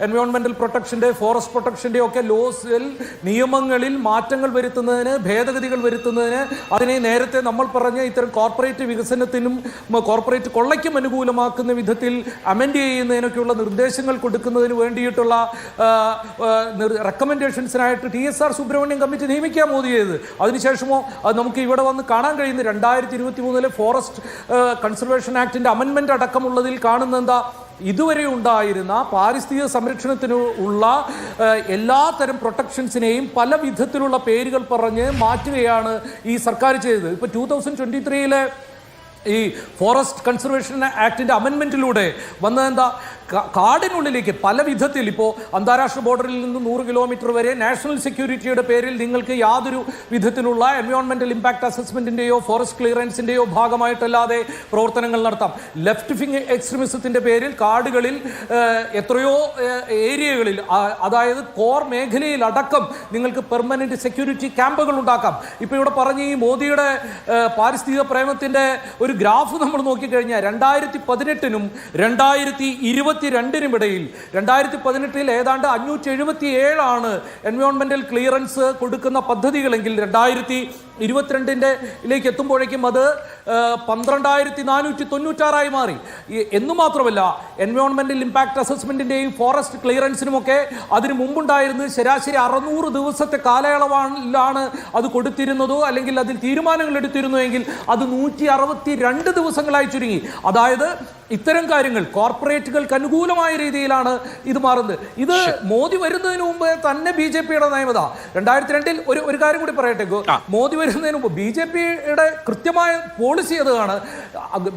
എൻവയോൺമെന്റൽ പ്രൊട്ടക്ഷൻ്റെ, ഫോറസ്റ്റ് പ്രൊട്ടക്ഷൻ്റെ ഒക്കെ ലോസിൽ, നിയമങ്ങളിൽ മാറ്റങ്ങൾ വരുത്തുന്നതിന്, ഭേദഗതികൾ വരുത്തുന്നതിന്, അതിനെ നേരത്തെ നമ്മൾ പറഞ്ഞ ഇത്തരം കോർപ്പറേറ്റ് വികസനത്തിനും കോർപ്പറേറ്റ് കൊള്ളയ്ക്കും അനുകൂലമാക്കുന്ന വിധത്തിൽ അമെൻഡ് ചെയ്യുന്നതിനൊക്കെയുള്ള നിർദ്ദേശങ്ങൾ കൊടുക്കുന്നതിന് വേണ്ടിയിട്ടുള്ള റെക്കമെൻഡേഷൻസിനായിട്ട് TSR സുബ്രഹ്മണ്യം കമ്മിറ്റി നിയമിക്കാൻ മോദി ചെയ്തത്. അതിനുശേഷമോ അത് നമുക്ക് ഇവിടെ വന്ന് കാണാൻ കഴിയുന്നത് 2023 ഫോറസ്റ്റ് കൺസർവേഷൻ ആക്ടിന്റെ അമെൻമെന്റ് അടക്കമുള്ളതിൽ കാണുന്ന എന്താ, ഇതുവരെ ഉണ്ടായിരുന്ന പാരിസ്ഥിതിക സംരക്ഷണത്തിന് ഉള്ള എല്ലാത്തരം പ്രൊട്ടക്ഷൻസിനെയും പല വിധത്തിലുള്ള പേരുകൾ പറഞ്ഞ് മാറ്റുകയാണ് ഈ സർക്കാർ ചെയ്തത്. ഇപ്പോൾ 2023 ഈ ഫോറസ്റ്റ് കൺസർവേഷൻ ആക്ടിൻ്റെ അമെൻമെൻറ്റിലൂടെ വന്നതെന്താ, കാടിനുള്ളിലേക്ക് പല വിധത്തിൽ, ഇപ്പോൾ അന്താരാഷ്ട്ര ബോർഡറിൽ നിന്ന് 100 കിലോമീറ്റർ വരെ നാഷണൽ സെക്യൂരിറ്റിയുടെ പേരിൽ നിങ്ങൾക്ക് യാതൊരു വിധത്തിലുള്ള എൻവയോൺമെൻറ്റൽ ഇമ്പാക്ട് അസസ്മെൻറ്റിൻ്റെയോ ഫോറസ്റ്റ് ക്ലിയറൻസിൻ്റെയോ ഭാഗമായിട്ടല്ലാതെ പ്രവർത്തനങ്ങൾ നടത്താം. ലെഫ്റ്റ് വിങ് എക്സ്ട്രീമിസത്തിൻ്റെ പേരിൽ കാടുകളിൽ എത്രയോ ഏരിയകളിൽ, അതായത് കോർ മേഖലയിൽ അടക്കം നിങ്ങൾക്ക് പെർമനന്റ് സെക്യൂരിറ്റി ക്യാമ്പുകൾ ഉണ്ടാക്കാം. ഇപ്പോൾ ഇവിടെ പറഞ്ഞ ഈ മോദിയുടെ പാരിസ്ഥിതിക പ്രേമത്തിൻ്റെ ഒരു ഗ്രാഫ് നമ്മൾ നോക്കിക്കഴിഞ്ഞാൽ 2018-നും 2022-നും ഇടയിൽ 2018 ഏതാണ്ട് 577 എൻവയോൺമെന്റൽ ക്ലിയറൻസ് കൊടുക്കുന്ന പദ്ധതികളെങ്കിൽ 2022 എത്തുമ്പോഴേക്കും അത് 12,496 മാറി. എന്നു മാത്രമല്ല, എൻവയോൺമെന്റൽ ഇമ്പാക്ട് അസസ്മെന്റിന്റെയും ഫോറസ്റ്റ് ക്ലിയറൻസിനുമൊക്കെ അതിന് മുമ്പുണ്ടായിരുന്നത് ശരാശരി 600 ദിവസത്തെ കാലയളവിലാണ് അത് കൊടുത്തിരുന്നതോ അല്ലെങ്കിൽ അതിൽ തീരുമാനങ്ങൾ എടുത്തിരുന്നുവെങ്കിൽ അത് 162 ദിവസങ്ങളായി ചുരുങ്ങി. അതായത് ഇത്തരം കാര്യങ്ങൾ കോർപ്പറേറ്റുകൾക്ക് അനുകൂലമായ രീതിയിലാണ് ഇത് മാറുന്നത്. ഇത് മോദി വരുന്നതിന് മുമ്പ് തന്നെ BJPയുടെ നയമത. 2002 ഒരു കാര്യം കൂടി പറയട്ടെ, മോദി വരുന്നതിന് മുമ്പ് BJPയുടെ കൃത്യമായ പോളിസി അതാണ്.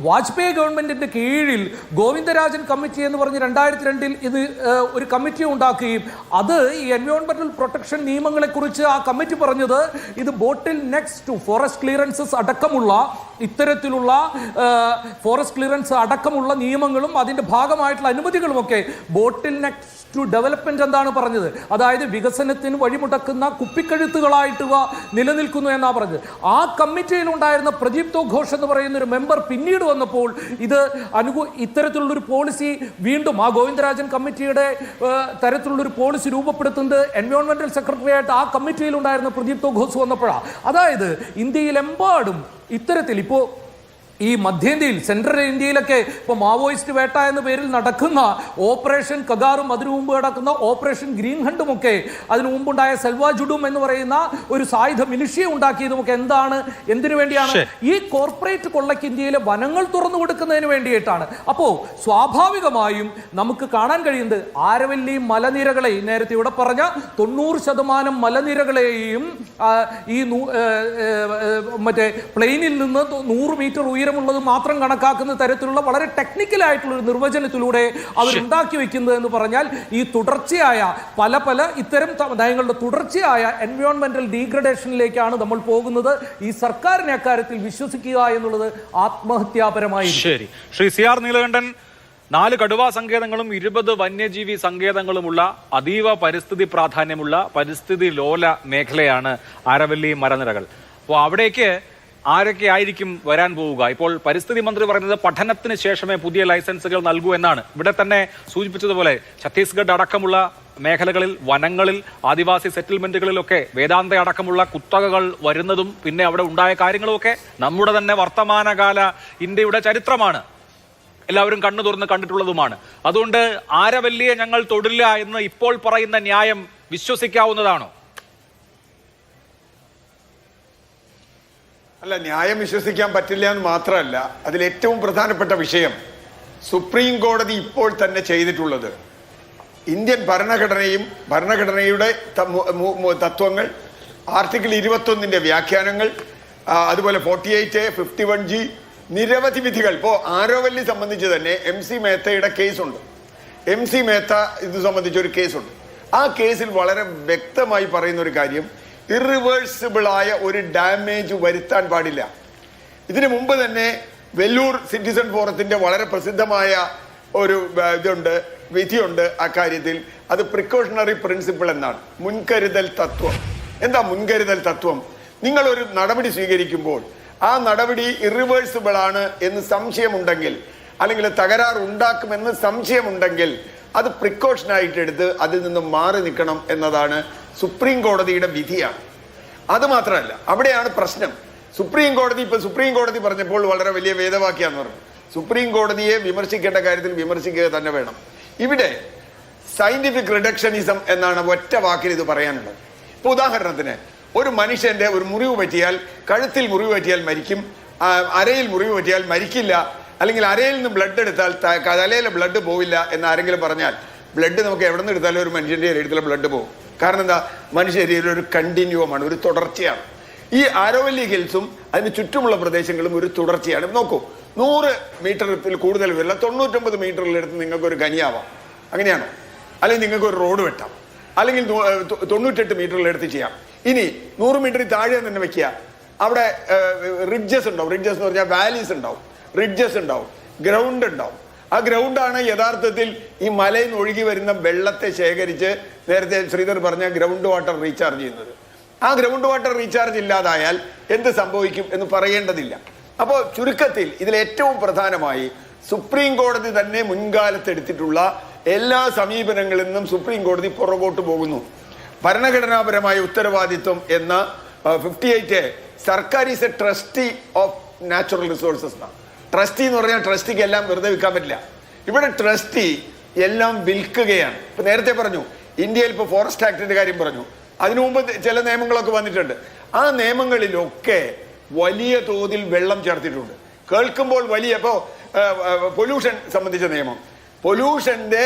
വാജ്പേയി ഗവൺമെന്റിന്റെ കീഴിൽ ഗോവിന്ദരാജൻ കമ്മിറ്റി എന്ന് പറഞ്ഞ് 2002 ഇത് ഒരു കമ്മിറ്റി ഉണ്ടാക്കുകയും അത് ഈ എൻവയോൺമെന്റൽ പ്രൊട്ടക്ഷൻ നിയമങ്ങളെ കുറിച്ച് ആ കമ്മിറ്റി പറഞ്ഞത് ഇത് ബോട്ടിൽ നെക്സ്റ്റ് ടു ഫോറസ്റ്റ് ക്ലിയറൻസസ് അടക്കമുള്ള ഇത്തരത്തിലുള്ള ഫോറസ്റ്റ് ക്ലിയറൻസ് അടക്കമുള്ള നിയമങ്ങളും അതിന്റെ ഭാഗമായിട്ടുള്ള അനുമതികളുമൊക്കെ ബോട്ടിൽ നെക്സ്റ്റ് ടു ഡെവലപ്മെന്റ് എന്താണ് പറഞ്ഞത്, അതായത് വികസനത്തിന് വഴിമുടക്കുന്ന കുപ്പിക്കഴുത്തുകളായിട്ട് നിലനിൽക്കുന്നു എന്നാണ് പറഞ്ഞത്. ആ കമ്മിറ്റിയിൽ ഉണ്ടായിരുന്ന പ്രദീപ്തോ ഘോഷ് എന്ന് പറയുന്ന ഒരു മെമ്പർ പിന്നീട് വന്നപ്പോൾ ഇത് ഇത്തരത്തിലുള്ളൊരു പോളിസി വീണ്ടും ആ ഗോവിന്ദരാജൻ കമ്മിറ്റിയുടെ തരത്തിലുള്ളൊരു പോളിസി രൂപപ്പെടുത്തുന്നത് എൻവയോൺമെന്റൽ സെക്രട്ടറി ആയിട്ട് ആ കമ്മിറ്റിയിൽ ഉണ്ടായിരുന്ന പ്രദീപ്തോ ഘോഷ് വന്നപ്പോഴാണ്. അതായത് ഇന്ത്യയിലെമ്പാടും ഇത്തരത്തിൽ ഇപ്പോൾ ഈ മധ്യേന്ത്യയിൽ, സെൻട്രൽ ഇന്ത്യയിലൊക്കെ ഇപ്പോൾ മാവോയിസ്റ്റ് വേട്ട എന്ന പേരിൽ നടക്കുന്ന ഓപ്പറേഷൻ കഗാറും അതിനു മുമ്പ് നടക്കുന്ന ഓപ്പറേഷൻ ഗ്രീൻ ഹണ്ടുമൊക്കെ, അതിനു മുമ്പുണ്ടായ സെൽവാജുഡും എന്ന് പറയുന്ന ഒരു സായുധ മിലിഷ്യ ഉണ്ടാക്കിയതുമൊക്കെ എന്തിനു വേണ്ടിയാണ്? ഈ കോർപ്പറേറ്റ് കൊള്ളയ്ക്ക് ഇന്ത്യയിലെ വനങ്ങൾ തുറന്നു കൊടുക്കുന്നതിന് വേണ്ടിയിട്ടാണ്. അപ്പോൾ സ്വാഭാവികമായും നമുക്ക് കാണാൻ കഴിയുന്നത് ആരവല്ലി മലനിരകളെയും, നേരത്തെ ഇവിടെ പറഞ്ഞ 90% മലനിരകളെയും ഈ മറ്റേ പ്ലെയിനിൽ നിന്ന് 100 മീറ്റർ ഉയരമുള്ളത് മാത്രം കണക്കാക്കുന്ന തരത്തിലുള്ള വളരെ ടെക്നിക്കൽ ആയിട്ടുള്ള ഒരു നിർവചനത്തിലൂടെ അവർ ഉണ്ടാക്കി വെക്കുന്നത് എന്ന് പറഞ്ഞാൽ ഈ തുടർച്ചയായ പല ഇത്തരം നയങ്ങളുടെ തുടർച്ചയായ എൻവയോൺമെന്റൽ ഡീഗ്രഡേഷനിലേക്കാണ് നമ്മൾ പോകുന്നത്. ഈ സർക്കാരിനെ അക്കാര്യത്തിൽ വിശ്വസിക്കുക എന്നുള്ളത് ആത്മഹത്യാപരമായി. ശരി, ശ്രീ CR നീലകണ്ഠൻ, 4 കടുവാ സങ്കേതങ്ങളും 20 വന്യജീവി സങ്കേതങ്ങളുമുള്ള അതീവ പരിസ്ഥിതി പ്രാധാന്യമുള്ള പരിസ്ഥിതി ലോല മേഖലയാണ് ആരവല്ലി മലനിരകൾ. അപ്പോൾ അവിടേക്ക് ആരൊക്കെ ആയിരിക്കും വരാൻ പോവുക? ഇപ്പോൾ പരിസ്ഥിതി മന്ത്രി പറയുന്നത് പഠനത്തിന് ശേഷമേ പുതിയ ലൈസൻസുകൾ നൽകൂ എന്നാണ്. ഇവിടെ തന്നെ സൂചിപ്പിച്ചതുപോലെ ഛത്തീസ്ഗഡ് അടക്കമുള്ള മേഖലകളിൽ, വനങ്ങളിൽ, ആദിവാസി സെറ്റിൽമെന്റുകളിലൊക്കെ വേദാന്ത അടക്കമുള്ള കുത്തകകൾ വരുന്നതും പിന്നെ അവിടെ ഉണ്ടായ കാര്യങ്ങളുമൊക്കെ നമ്മുടെ തന്നെ വർത്തമാനകാല ഇന്ത്യയുടെ ചരിത്രമാണ്, എല്ലാവരും കണ്ണു തുറന്ന് കണ്ടിട്ടുള്ളതുമാണ്. അതുകൊണ്ട് ആരവല്ലിയെ ഞങ്ങൾ തൊടില്ല എന്ന് ഇപ്പോൾ പറയുന്ന ന്യായം വിശ്വസിക്കാവുന്നതാണോ? അല്ല, ന്യായം വിശ്വസിക്കാൻ പറ്റില്ല എന്ന് മാത്രമല്ല, അതിലേറ്റവും പ്രധാനപ്പെട്ട വിഷയം സുപ്രീം കോടതി ഇപ്പോൾ തന്നെ ചെയ്തിട്ടുള്ളത് ഇന്ത്യൻ ഭരണഘടനയുടെ തത്വങ്ങൾ, ആർട്ടിക്കിൾ 21 വ്യാഖ്യാനങ്ങൾ, അതുപോലെ 48A, 51G, നിരവധി വിധികൾ. ഇപ്പോൾ ആരോവല്ലി സംബന്ധിച്ച് തന്നെ MC മേത്തയുടെ കേസുണ്ട്. MC മേത്ത ഇത് സംബന്ധിച്ചൊരു കേസുണ്ട്. ആ കേസിൽ വളരെ വ്യക്തമായി പറയുന്ന ഒരു കാര്യം, ഇറിവേഴ്സിബിളായ ഒരു ഡാമേജ് വരുത്താൻ പാടില്ല. ഇതിനു മുമ്പ് തന്നെ വെല്ലൂർ സിറ്റിസൺ ഫോറത്തിന്റെ വളരെ പ്രസിദ്ധമായ ഒരു വിധിയുണ്ട് അക്കാര്യത്തിൽ. അത് പ്രിക്കോഷണറി പ്രിൻസിപ്പിൾ എന്നാണ്, മുൻകരുതൽ തത്വം. എന്താ മുൻകരുതൽ തത്വം? നിങ്ങൾ ഒരു നടപടി സ്വീകരിക്കുമ്പോൾ ആ നടപടി ഇറിവേഴ്സിബിൾ ആണ് എന്ന് സംശയമുണ്ടെങ്കിൽ, അല്ലെങ്കിൽ തകരാർ ഉണ്ടാക്കുമെന്ന് സംശയമുണ്ടെങ്കിൽ അത് പ്രിക്കോഷനായിട്ട് എടുത്ത് അതിൽ നിന്ന് മാറി നിൽക്കണം എന്നതാണ് സുപ്രീം കോടതിയുടെ വിധിയാണ്. അത് മാത്രമല്ല, അവിടെയാണ് പ്രശ്നം. സുപ്രീം കോടതി പറഞ്ഞപ്പോൾ വളരെ വലിയ വേദവാക്യാന്ന് പറഞ്ഞു. സുപ്രീം കോടതിയെ വിമർശിക്കേണ്ട കാര്യത്തിൽ വിമർശിക്കുക തന്നെ വേണം. ഇവിടെ സയന്റിഫിക് റിഡക്ഷനിസം എന്നാണ് ഒറ്റ വാക്കിൽ ഇത് പറയാനുള്ളത്. ഇപ്പൊ ഉദാഹരണത്തിന്, ഒരു മനുഷ്യന്റെ ഒരു മുറിവ് പറ്റിയാൽ, കഴുത്തിൽ മുറിവ് പറ്റിയാൽ മരിക്കും, അരയിൽ മുറിവ് പറ്റിയാൽ മരിക്കില്ല, അല്ലെങ്കിൽ അരയിൽ നിന്ന് ബ്ലഡ് എടുത്താൽ തലയിലെ ബ്ലഡ് പോവില്ല എന്ന് ആരെങ്കിലും പറഞ്ഞാൽ, ബ്ലഡ് നമുക്ക് എവിടെ നിന്ന് എടുത്താലും ഒരു മനുഷ്യന്റെ ശരീരത്തിലെ ബ്ലഡ് പോകും. കാരണം എന്താ? മനുഷ്യ ശരീരം ഒരു കണ്ടിന്യൂമാണ്, ഒരു തുടർച്ചയാണ്. ഈ ആരോവല്ലി ഹിൽസും അതിന് ചുറ്റുമുള്ള പ്രദേശങ്ങളും ഒരു തുടർച്ചയാണ്. നോക്കൂ, 100 മീറ്ററിൽ കൂടുതൽ വരില്ല, 99 മീറ്ററിലെടുത്ത് നിങ്ങൾക്ക് ഒരു ഖനിയാവാം, അങ്ങനെയാണോ? അല്ലെങ്കിൽ നിങ്ങൾക്ക് ഒരു റോഡ് വെട്ടാം, അല്ലെങ്കിൽ 98 മീറ്ററിലെടുത്ത് ചെയ്യാം. ഇനി 100 മീറ്ററിൽ താഴെ തന്നെ വെക്കുക, അവിടെ റിഡ്ജസ് ഉണ്ടാവും. റിഡ്ജസ് എന്ന് പറഞ്ഞാൽ വാലീസ് ഉണ്ടാവും, റിഡ്ജസ് ഉണ്ടാവും, ഗ്രൗണ്ട് ഉണ്ടാവും. ആ ഗ്രൗണ്ടാണ് യഥാർത്ഥത്തിൽ ഈ മലയിൽ നിന്ന് ഒഴുകി വരുന്ന വെള്ളത്തെ ശേഖരിച്ച്, നേരത്തെ ശ്രീധർ പറഞ്ഞ ഗ്രൗണ്ട് വാട്ടർ റീചാർജ് ചെയ്യുന്നത്. ആ ഗ്രൗണ്ട് വാട്ടർ റീചാർജ് ഇല്ലാതായാൽ എന്ത് സംഭവിക്കും എന്ന് പറയേണ്ടതില്ല. അപ്പോൾ ചുരുക്കത്തിൽ ഇതിൽ ഏറ്റവും പ്രധാനമായി സുപ്രീം കോടതി തന്നെ മുൻകാലത്തെടുത്തിട്ടുള്ള എല്ലാ സമീപനങ്ങളിൽ നിന്നും സുപ്രീം കോടതി പുറകോട്ട് പോകുന്നു. ഭരണഘടനാപരമായ ഉത്തരവാദിത്വം എന്ന 58 സർക്കാർ is A trustee of natural resources എന്നാണ്. ട്രസ്റ്റി എന്ന് പറഞ്ഞാൽ ട്രസ്റ്റിക്ക് എല്ലാം വെറുതെ വിൽക്കാൻ പറ്റില്ല. ഇവിടെ ട്രസ്റ്റി എല്ലാം വിൽക്കുകയാണ്. ഇപ്പൊ നേരത്തെ പറഞ്ഞു, ഇന്ത്യയിൽ ഇപ്പോൾ ഫോറസ്റ്റ് ആക്ടിന്റെ കാര്യം പറഞ്ഞു. അതിനു മുമ്പ് ചില നിയമങ്ങളൊക്കെ വന്നിട്ടുണ്ട്. ആ നിയമങ്ങളിലൊക്കെ വലിയ തോതിൽ വെള്ളം ചേർത്തിട്ടുണ്ട്. കേൾക്കുമ്പോൾ വലിയ, ഇപ്പോൾ പൊല്യൂഷൻ സംബന്ധിച്ച നിയമം, പൊല്യൂഷന്റെ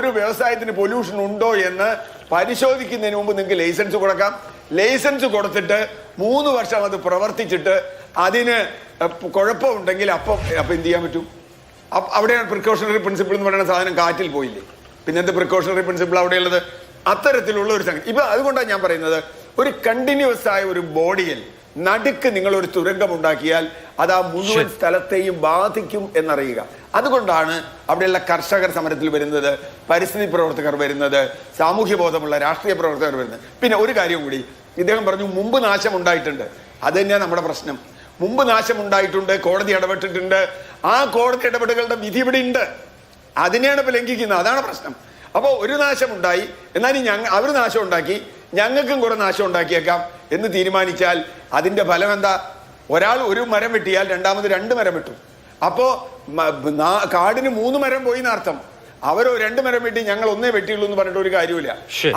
ഒരു വ്യവസായത്തിന് പൊല്യൂഷൻ ഉണ്ടോ എന്ന് പരിശോധിക്കുന്നതിന് മുമ്പ് നിങ്ങൾക്ക് ലൈസൻസ് കൊടുക്കാം. ലൈസൻസ് കൊടുത്തിട്ട് 3 വർഷം അത് പ്രവർത്തിച്ചിട്ട് അതിന് കുഴപ്പമുണ്ടെങ്കിൽ അപ്പം എന്ത് ചെയ്യാൻ പറ്റും? അവിടെയാണ് പ്രിക്കോഷണറി പ്രിൻസിപ്പിൾ എന്ന് പറയുന്ന സാധനം കാറ്റിൽ പോയില്ലേ? പിന്നെ എന്ത് പ്രിക്കോഷണറി പ്രിൻസിപ്പിൾ അവിടെയുള്ളത്? അത്തരത്തിലുള്ള ഒരു സംഗതി. ഇപ്പൊ അതുകൊണ്ടാണ് ഞാൻ പറയുന്നത്, ഒരു കണ്ടിന്യൂസ് ആയ ഒരു ബോഡിയിൽ നടുക്ക് നിങ്ങൾ ഒരു തുരങ്കം ഉണ്ടാക്കിയാൽ അത് ആ മുഴുവൻ സ്ഥലത്തെയും ബാധിക്കും എന്നറിയുക. അതുകൊണ്ടാണ് അവിടെയുള്ള കർഷകർ സമരത്തിൽ വരുന്നത്, പരിസ്ഥിതി പ്രവർത്തകർ വരുന്നത്, സാമൂഹ്യ ബോധമുള്ള രാഷ്ട്രീയ പ്രവർത്തകർ വരുന്നത്. പിന്നെ ഒരു കാര്യം കൂടി, ഇദ്ദേഹം പറഞ്ഞു മുമ്പ് നാശം ഉണ്ടായിട്ടുണ്ട്. അത് തന്നെയാണ് നമ്മുടെ പ്രശ്നം. മുമ്പ് നാശം ഉണ്ടായിട്ടുണ്ട്, കോടതി ഇടപെട്ടിട്ടുണ്ട്. ആ കോടതി ഇടപെടലുകളുടെ വിധി ഇവിടെ ഉണ്ട്. അതിനെയാണ് ഇപ്പൊ ലംഘിക്കുന്നത്. അതാണ് പ്രശ്നം. അപ്പോൾ ഒരു നാശം ഉണ്ടായി, എന്നാലും അവർ നാശം ഉണ്ടാക്കി, ഞങ്ങൾക്കും കുറെ നാശം ഉണ്ടാക്കിയേക്കാം എന്ന് തീരുമാനിച്ചാൽ അതിന്റെ ഫലം എന്താ? ഒരാൾ ഒരു മരം വെട്ടിയാൽ രണ്ടാമത് 2 മരം വെട്ടും. അപ്പോ കാടിന് 3 മരം പോയി എന്നർത്ഥം. അവരോ 2 മരം വെട്ടി ഞങ്ങൾ 1 വെട്ടിയുള്ളൂ എന്ന് പറഞ്ഞിട്ട് ഒരു കാര്യമില്ല.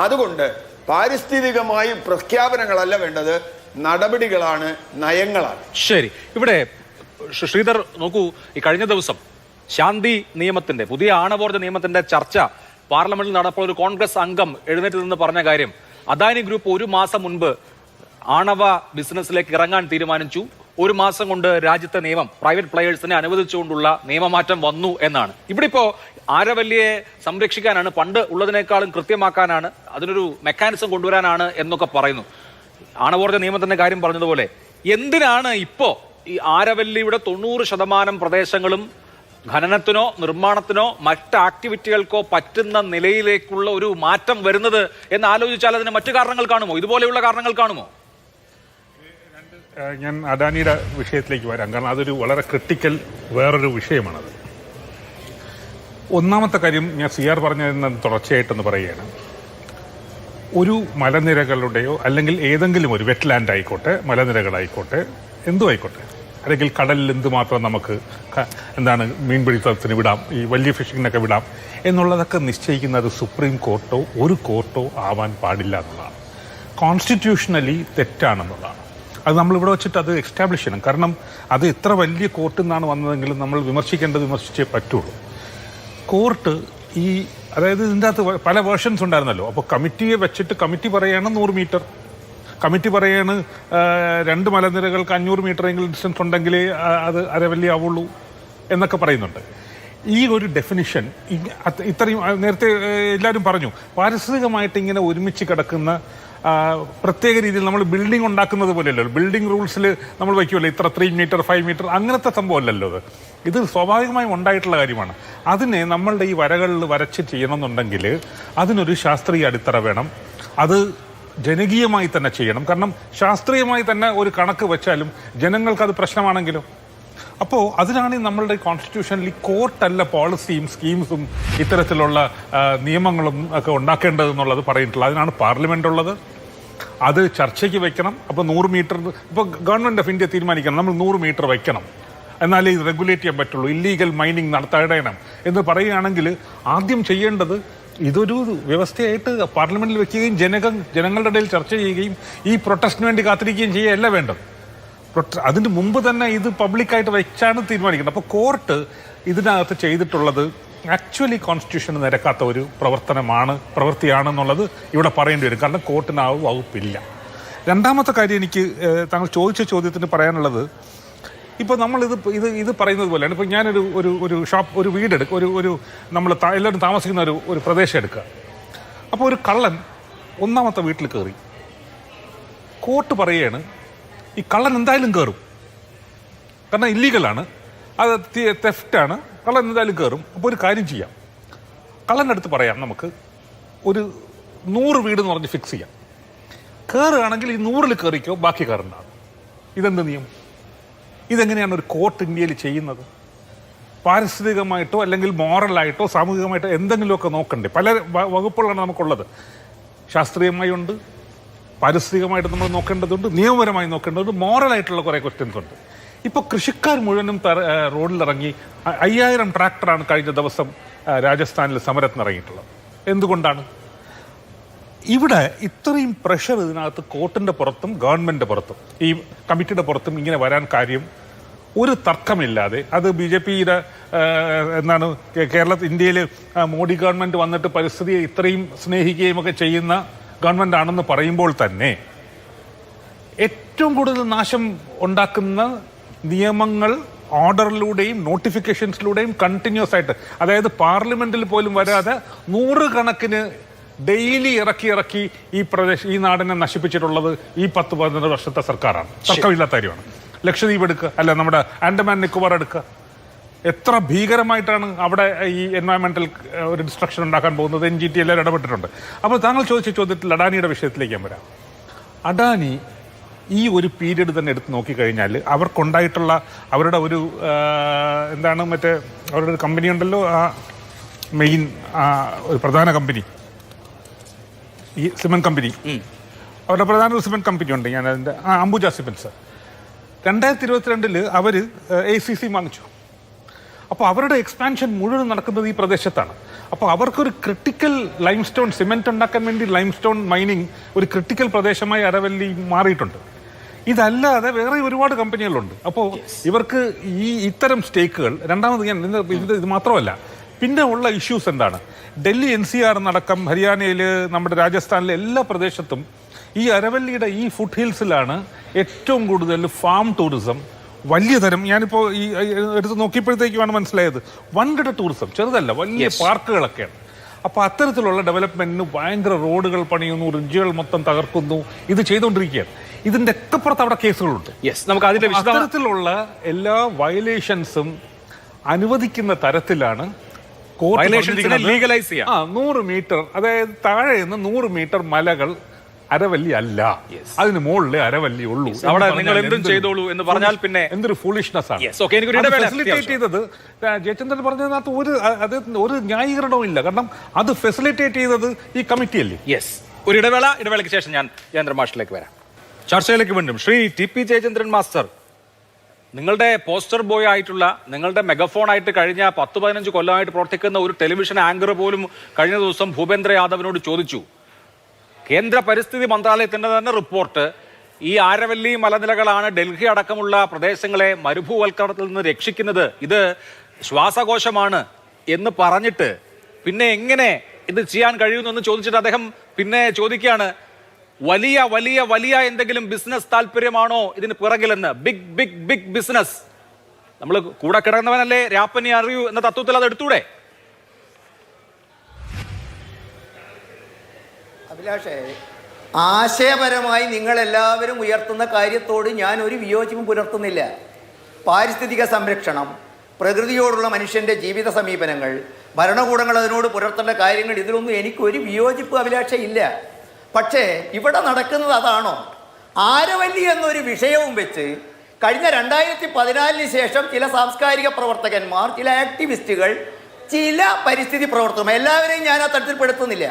അതുകൊണ്ട് പാരിസ്ഥിതികമായി പ്രഖ്യാപനങ്ങളല്ല വേണ്ടത്, നടപടികളാണ്, നയങ്ങളാണ്. ശരി, ഇവിടെ ശ്രീധർ നോക്കൂ, ഈ കഴിഞ്ഞ ദിവസം ശാന്തി നിയമത്തിന്റെ, പുതിയ ആണവോർജ്ജ നിയമത്തിന്റെ ചർച്ച പാർലമെന്റിൽ നടന്നപ്പോൾ ഒരു കോൺഗ്രസ് അംഗം എഴുന്നേറ്റ് നിന്ന് പറഞ്ഞ കാര്യം, അദാനി ഗ്രൂപ്പ് 1 മാസം മുൻപ് ആണവ ബിസിനസ്സിലേക്ക് ഇറങ്ങാൻ തീരുമാനിച്ചു. 1 മാസം കൊണ്ട് രാജ്യത്തെ നിയമം പ്രൈവറ്റ് പ്ലെയേഴ്സിനെ അനുവദിച്ചുകൊണ്ടുള്ള നിയമമാറ്റം വന്നു എന്നാണ്. ഇവിടെ ഇപ്പോ ആരവല്ലിയെ സംരക്ഷിക്കാനാണ്, പണ്ട് ഉള്ളതിനേക്കാളും കൃത്യമാക്കാനാണ്, അതിനൊരു മെക്കാനിസം കൊണ്ടുവരാനാണ് എന്നൊക്കെ പറയുന്നു. ആണവോർജ്ജ നിയമത്തിന്റെ കാര്യം പറഞ്ഞതുപോലെ എന്തിനാണ് ഇപ്പോ ഈ ആരവല്ലിയുടെ 90% പ്രദേശങ്ങളും ഖനനത്തിനോ നിർമ്മാണത്തിനോ മറ്റ് ആക്ടിവിറ്റികൾക്കോ പറ്റുന്ന നിലയിലേക്കുള്ള ഒരു മാറ്റം വരുന്നത് എന്ന് ആലോചിച്ചാൽ അതിന് മറ്റു കാരണങ്ങൾ കാണുമോ? ഇതുപോലെയുള്ള കാരണങ്ങൾ കാണുമോ? ഞാൻ അദാനിയുടെ വിഷയത്തിലേക്ക് വരാം. കാരണം അതൊരു വളരെ ക്രിട്ടിക്കൽ വേറൊരു വിഷയമാണത്. ഒന്നാമത്തെ കാര്യം, ഞാൻ CR പറഞ്ഞതിന് തുടർച്ചയായിട്ടെന്ന് പറയുകയാണ്, ഒരു മലനിരകളുടെയോ അല്ലെങ്കിൽ ഏതെങ്കിലും ഒരു വെറ്റ്ലാൻഡ് ആയിക്കോട്ടെ, മലനിരകളായിക്കോട്ടെ, എന്തും ആയിക്കോട്ടെ, അല്ലെങ്കിൽ കടലിൽ എന്തുമാത്രം നമുക്ക് മീൻപിടുത്തത്തിന് വിടാം, ഈ വലിയ ഫിഷിങ്ങിനൊക്കെ വിടാം എന്നുള്ളതൊക്കെ നിശ്ചയിക്കുന്നത് സുപ്രീം കോർട്ടോ ഒരു കോർട്ടോ ആവാൻ പാടില്ല എന്നുള്ളതാണ്. കോൺസ്റ്റിറ്റ്യൂഷണലി തെറ്റാണെന്നുള്ളതാണ്. അത് നമ്മളിവിടെ വെച്ചിട്ട് അത് എസ്റ്റാബ്ലിഷ് ചെയ്യണം. കാരണം അത് എത്ര വലിയ കോർട്ടിൽ നിന്നാണ് വന്നതെങ്കിലും നമ്മൾ വിമർശിച്ചേ പറ്റുള്ളൂ. കോർട്ട് അതായത് ഇതിൻ്റെ അകത്ത് പല വേർഷൻസ് ഉണ്ടായിരുന്നല്ലോ. അപ്പോൾ കമ്മിറ്റിയെ വെച്ചിട്ട് കമ്മിറ്റി പറയാണ് 100 മീറ്റർ, കമ്മിറ്റി പറയാണ് 2 മലനിരകൾക്ക് 500 മീറ്ററെങ്കിലും ഡിസ്റ്റൻസ് ഉണ്ടെങ്കിലേ അത് അരവല്ലി ആവുള്ളൂ എന്നൊക്കെ പറയുന്നുണ്ട്. ഈ ഒരു ഡെഫിനിഷൻ ഇത്രയും നേരത്തെ എല്ലാവരും പറഞ്ഞു, പാരിസ്ഥിതികമായിട്ട് ഇങ്ങനെ ഒരുമിച്ച് കിടക്കുന്ന പ്രത്യേക രീതിയിൽ നമ്മൾ ബിൽഡിംഗ് ഉണ്ടാക്കുന്നത് പോലെയല്ലോ. ബിൽഡിംഗ് റൂൾസിൽ നമ്മൾ വയ്ക്കുമല്ലോ, ഇത്ര 3 മീറ്റർ 5 മീറ്റർ അങ്ങനത്തെ സംഭവമല്ലല്ലോ ഇത് സ്വാഭാവികമായും ഉണ്ടായിട്ടുള്ള കാര്യമാണ്. അതിനെ നമ്മളുടെ ഈ വരകളിൽ വരച്ച് ചെയ്യണമെന്നുണ്ടെങ്കിൽ അതിനൊരു ശാസ്ത്രീയ അടിത്തറ വേണം. അത് ജനകീയമായി തന്നെ ചെയ്യണം. കാരണം ശാസ്ത്രീയമായി തന്നെ ഒരു കണക്ക് വെച്ചാലും ജനങ്ങൾക്കത് പ്രശ്നമാണെങ്കിലും. അപ്പോൾ അതിനാണ് നമ്മളുടെ കോൺസ്റ്റിറ്റ്യൂഷനിൽ കോർട്ടല്ല പോളിസിയും സ്കീംസും ഇത്തരത്തിലുള്ള നിയമങ്ങളും ഒക്കെ ഉണ്ടാക്കേണ്ടതെന്നുള്ളത് പറഞ്ഞിട്ടുള്ളത്. അതിനാണ് പാർലമെന്റ് ഉള്ളത്. അത് ചർച്ചയ്ക്ക് വെക്കണം. അപ്പോൾ 100 മീറ്റർ ഇപ്പോൾ ഗവൺമെൻറ് ഓഫ് ഇന്ത്യ തീരുമാനിക്കണം നമ്മൾ 100 മീറ്റർ വെക്കണം, എന്നാലേ ഇത് റെഗുലേറ്റ് ചെയ്യാൻ പറ്റുള്ളൂ, ഇല്ലീഗൽ മൈനിങ് തടയണം എന്ന് പറയുകയാണെങ്കിൽ ആദ്യം ചെയ്യേണ്ടത് ഇതൊരു വ്യവസ്ഥയായിട്ട് പാർലമെന്റിൽ വെക്കുകയും ജനങ്ങളുടെ ഇടയിൽ ചർച്ച ചെയ്യുകയും ഈ പ്രൊട്ടസ്റ്റിന് വേണ്ടി കാത്തിരിക്കുകയും ചെയ്യുകയല്ല വേണ്ടത്. അതിന് മുമ്പ് തന്നെ ഇത് പബ്ലിക്കായിട്ട് വെച്ചാണ് തീരുമാനിക്കുന്നത്. അപ്പോൾ കോർട്ട് ഇതിനകത്ത് ചെയ്തിട്ടുള്ളത് ആക്ച്വലി കോൺസ്റ്റിറ്റ്യൂഷന് നിരക്കാത്ത ഒരു പ്രവൃത്തിയാണെന്നുള്ളത് ഇവിടെ പറയേണ്ടി വരും. കാരണം കോർട്ടിന് ആ വകുപ്പില്ല. രണ്ടാമത്തെ കാര്യം എനിക്ക് താങ്കൾ ചോദിച്ച ചോദ്യത്തിന് പറയാനുള്ളത്, ഇപ്പോൾ നമ്മൾ ഇത് പറയുന്നത് പോലെയാണ്. ഇപ്പോൾ ഞാനൊരു ഒരു വീടെടുക്കുക, നമ്മൾ എല്ലാവരും താമസിക്കുന്ന ഒരു പ്രദേശം എടുക്കുക. അപ്പോൾ ഒരു കള്ളൻ 1ാമത്തെ വീട്ടിൽ കയറി. കോർട്ട് പറയുകയാണ് ഈ കള്ളൻ എന്തായാലും കയറും, കാരണം ഇല്ലീഗലാണ്, അത് തെഫ്റ്റാണ്, കള്ളൻ എന്തായാലും കയറും. അപ്പോൾ ഒരു കാര്യം ചെയ്യാം, കള്ളൻ്റെ അടുത്ത് പറയാം നമുക്ക് ഒരു 100 വീട് എന്ന് പറഞ്ഞ് ഫിക്സ് ചെയ്യാം. കയറുകയാണെങ്കിൽ ഈ 100ൽ കയറിക്കോ, ബാക്കി കയറണ്ടാണ്. ഇതെന്ത് നിയമം? ഇതെങ്ങനെയാണ് ഒരു കോർട്ട് ഇന്ത്യയിൽ ചെയ്യുന്നത്? പാരിസ്ഥിതികമായിട്ടോ അല്ലെങ്കിൽ മോറലായിട്ടോ സാമൂഹികമായിട്ടോ എന്തെങ്കിലുമൊക്കെ നോക്കണ്ടേ? പല വകുപ്പുകളാണ് നമുക്കുള്ളത്. ശാസ്ത്രീയമായി ഉണ്ട്, പാരിസ്ഥിതികമായിട്ട് നമ്മൾ നോക്കേണ്ടതുണ്ട്, നിയമപരമായി നോക്കേണ്ടതുണ്ട്, മോറലായിട്ടുള്ള കുറേ ക്വസ്റ്റ്യൻസ് ഉണ്ട്. ഇപ്പോൾ കൃഷിക്കാർ മുഴുവനും റോഡിലിറങ്ങി 5000 ട്രാക്ടറാണ് കഴിഞ്ഞ ദിവസം രാജസ്ഥാനിൽ സമരത്തിന് ഇറങ്ങിയിട്ടുള്ളത്. എന്തുകൊണ്ടാണ്? ഇവിടെ ഇത്രയും പ്രഷർ ഇതിനകത്ത് കോർട്ടിൻ്റെ പുറത്തും ഗവൺമെൻറ്റിൻ്റെ പുറത്തും ഈ കമ്മിറ്റിയുടെ പുറത്തും ഇങ്ങനെ വരാൻ കാര്യം ഒരു തർക്കമില്ലാതെ, അത് BJPയുടെ ഇന്ത്യയിൽ മോഡി ഗവൺമെൻറ് വന്നിട്ട് പരിസ്ഥിതിയെ ഇത്രയും സ്നേഹിക്കുകയും ഒക്കെ ചെയ്യുന്ന ഗവൺമെൻറ് ആണെന്ന് പറയുമ്പോൾ തന്നെ ഏറ്റവും കൂടുതൽ നാശം ഉണ്ടാക്കുന്ന നിയമങ്ങൾ ഓർഡറിലൂടെയും നോട്ടിഫിക്കേഷൻസിലൂടെയും കണ്ടിന്യൂസ് ആയിട്ട്, അതായത് പാർലമെന്റിൽ പോലും വരാതെ 100 കണക്കിന് ഡെയിലി ഇറക്കി ഈ നാടിനെ നശിപ്പിച്ചിട്ടുള്ളത് ഈ 10-12 വർഷത്തെ സർക്കാരാണ്. തർക്കമില്ലാത്ത കാര്യമാണ്. ലക്ഷദ്വീപ് എടുക്കുക, അല്ല നമ്മുടെ ആൻഡമാൻ നിക്കോബാർ എടുക്കുക. എത്ര ഭീകരമായിട്ടാണ് അവിടെ ഈ എൻവയോൺമെന്റൽ ഒരു ഡിസ്ട്രക്ഷൻ ഉണ്ടാക്കാൻ പോകുന്നത്. NGT എല്ലാവരും ഇടപെട്ടിട്ടുണ്ട്. അപ്പോൾ താങ്കൾ ചോദിച്ച ചോദ്യത്തിൽ അഡാനിയുടെ വിഷയത്തിലേക്ക് ഞാൻ വരാം. അഡാനി ഈ ഒരു പീരീഡ് തന്നെ എടുത്ത് നോക്കിക്കഴിഞ്ഞാൽ അവർക്കുണ്ടായിട്ടുള്ള അവരുടെ ഒരു അവരുടെ ഒരു കമ്പനി ഉണ്ടല്ലോ, മെയിൻ ഒരു പ്രധാന കമ്പനി, ഈ സിമെന്റ് കമ്പനി, അവരുടെ പ്രധാന ഒരു സിമെന്റ് കമ്പനി ഉണ്ട്, ഞാൻ അതിൻ്റെ അംബുജ സിമെന്റ്സ്. 2022 അവർ ACC വാങ്ങിച്ചു. അപ്പോൾ അവരുടെ എക്സ്പാൻഷൻ മുഴുവൻ നടക്കുന്നത് ഈ പ്രദേശത്താണ്. അപ്പോൾ അവർക്കൊരു ക്രിട്ടിക്കൽ ലൈംസ്റ്റോൺ സിമെന്റ് ഉണ്ടാക്കാൻ വേണ്ടി ലൈംസ്റ്റോൺ മൈനിങ് ഒരു ക്രിട്ടിക്കൽ പ്രദേശമായി അരവല്ലി മാറിയിട്ടുണ്ട്. ഇതല്ലാതെ വേറെ ഒരുപാട് കമ്പനികളുണ്ട്. അപ്പോൾ ഇവർക്ക് ഇത്തരം സ്റ്റേക്കുകൾ, രണ്ടാമത് ഇത് മാത്രമല്ല, പിന്നെ ഉള്ള ഇഷ്യൂസ് എന്താണ്? ഡൽഹി NCR നടക്കം ഹരിയാനയിൽ, നമ്മുടെ രാജസ്ഥാനിലെ എല്ലാ പ്രദേശത്തും ഈ അരവല്ലിയുടെ ഈ ഫുട് ഹിൽസിലാണ് ഏറ്റവും കൂടുതൽ ഫാം ടൂറിസം, വലിയ തരം. ഞാനിപ്പോൾ ഈ എടുത്ത് നോക്കിയപ്പോഴത്തേക്കുമാണ് മനസ്സിലായത്, വൻകിട ടൂറിസം, ചെറുതല്ല, വലിയ പാർക്കുകളൊക്കെയാണ്. അപ്പോൾ അത്തരത്തിലുള്ള ഡെവലപ്മെന്റിന് ഭയങ്കര റോഡുകൾ പണിയുന്നു, റിഡ്ജുകൾ മൊത്തം തകർക്കുന്നു, ഇത് ചെയ്തുകൊണ്ടിരിക്കുകയാണ്. ഇതിന്റെ ഒക്കെ പുറത്ത് അവിടെ കേസുകളുണ്ട്. നമുക്ക് അതിന്റെ അത്തരത്തിലുള്ള എല്ലാ വയലേഷൻസും അനുവദിക്കുന്ന തരത്തിലാണ് കോർട്ട് ലീഗലൈസ് ചെയ്യാം. 100 മീറ്റർ, അതായത് താഴെ നിന്ന് 100 മീറ്റർ മലകൾ അരവല്ലി അല്ല, അതിന് മുകളിൽ അരവല്ലി ഉള്ളൂ. അവിടെ നിങ്ങൾ എന്തും ചെയ്തോളൂ എന്ന് പറഞ്ഞാൽ പിന്നെ എന്തൊരു ഫൂളിഷ്നെസ് ആണ്. ഫെസിലിറ്റേറ്റ് ചെയ്തത് ജയചന്ദ്രൻ പറഞ്ഞതിനകത്ത് ഒരു ന്യായീകരണവും ഇല്ല. കാരണം അത് ഫെസിലിറ്റേറ്റ് ചെയ്തത് ഈ കമ്മിറ്റിയല്ലേ. ഒരു ഇടവേളയ്ക്ക് ശേഷം ഞാൻ ജയേന്ദ്രൻ മാഷിലേക്ക് വരാം. ചർച്ചയിലേക്ക് വീണ്ടും ശ്രീ TP ജയചന്ദ്രൻ മാസ്റ്റർ, നിങ്ങളുടെ പോസ്റ്റർ ബോയ് ആയിട്ടുള്ള, നിങ്ങളുടെ മെഗഫോൺ ആയിട്ട് കഴിഞ്ഞ 10-15 കൊല്ലമായിട്ട് പ്രവർത്തിക്കുന്ന ഒരു ടെലിവിഷൻ ആങ്കർ പോലും കഴിഞ്ഞ ദിവസം ഭൂപേന്ദ്ര യാദവിനോട് ചോദിച്ചു, കേന്ദ്ര പരിസ്ഥിതി മന്ത്രാലയത്തിന്റെ തന്നെ റിപ്പോർട്ട്, ഈ ആരവല്ലി മലനിരകളാണ് ഡൽഹി അടക്കമുള്ള പ്രദേശങ്ങളെ മരുഭൂവൽക്കരണത്തിൽ നിന്ന് രക്ഷിക്കുന്നത്, ഇത് ശ്വാസകോശമാണ് എന്ന് പറഞ്ഞിട്ട് പിന്നെ എങ്ങനെ ഇത് ചെയ്യാൻ കഴിയുമെന്ന് ചോദിച്ചിട്ട് അദ്ദേഹം പിന്നെ ചോദിക്കുകയാണ്, വലിയ വലിയ വലിയ എന്തെങ്കിലും ബിസിനസ് താല്പര്യമാണോ ഇതിന് പിറകിലെന്ന്? Big big big business. നമ്മൾ കൂടെ കിടന്നവനല്ലേ രാപ്പനി അറിയൂ എന്ന തത്വത്തിൽ അത് എടുത്തൂടെ? അഭിലാഷേ, ആശയപരമായി നിങ്ങളെല്ലാവരും ഉയർത്തുന്ന കാര്യത്തോട് ഞാൻ ഒരു വിയോജിപ്പും പുലർത്തുന്നില്ല. പാരിസ്ഥിതിക സംരക്ഷണം, പ്രകൃതിയോടുള്ള മനുഷ്യൻ്റെ ജീവിത സമീപനങ്ങൾ, ഭരണകൂടങ്ങൾ അതിനോട് പുലർത്തേണ്ട കാര്യങ്ങൾ, ഇതിലൊന്നും എനിക്കൊരു വിയോജിപ്പ് അഭിലാഷ ഇല്ല. പക്ഷേ ഇവിടെ നടക്കുന്നത് അതാണോ? ആരവല്ലി എന്നൊരു വിഷയവും വെച്ച് കഴിഞ്ഞ 2014 ശേഷം ചില സാംസ്കാരിക പ്രവർത്തകന്മാർ, ചില ആക്ടിവിസ്റ്റുകൾ, ചില പരിസ്ഥിതി പ്രവർത്തകർ, എല്ലാവരെയും ഞാൻ ആ തരത്തിൽ പെടുത്തുന്നില്ല,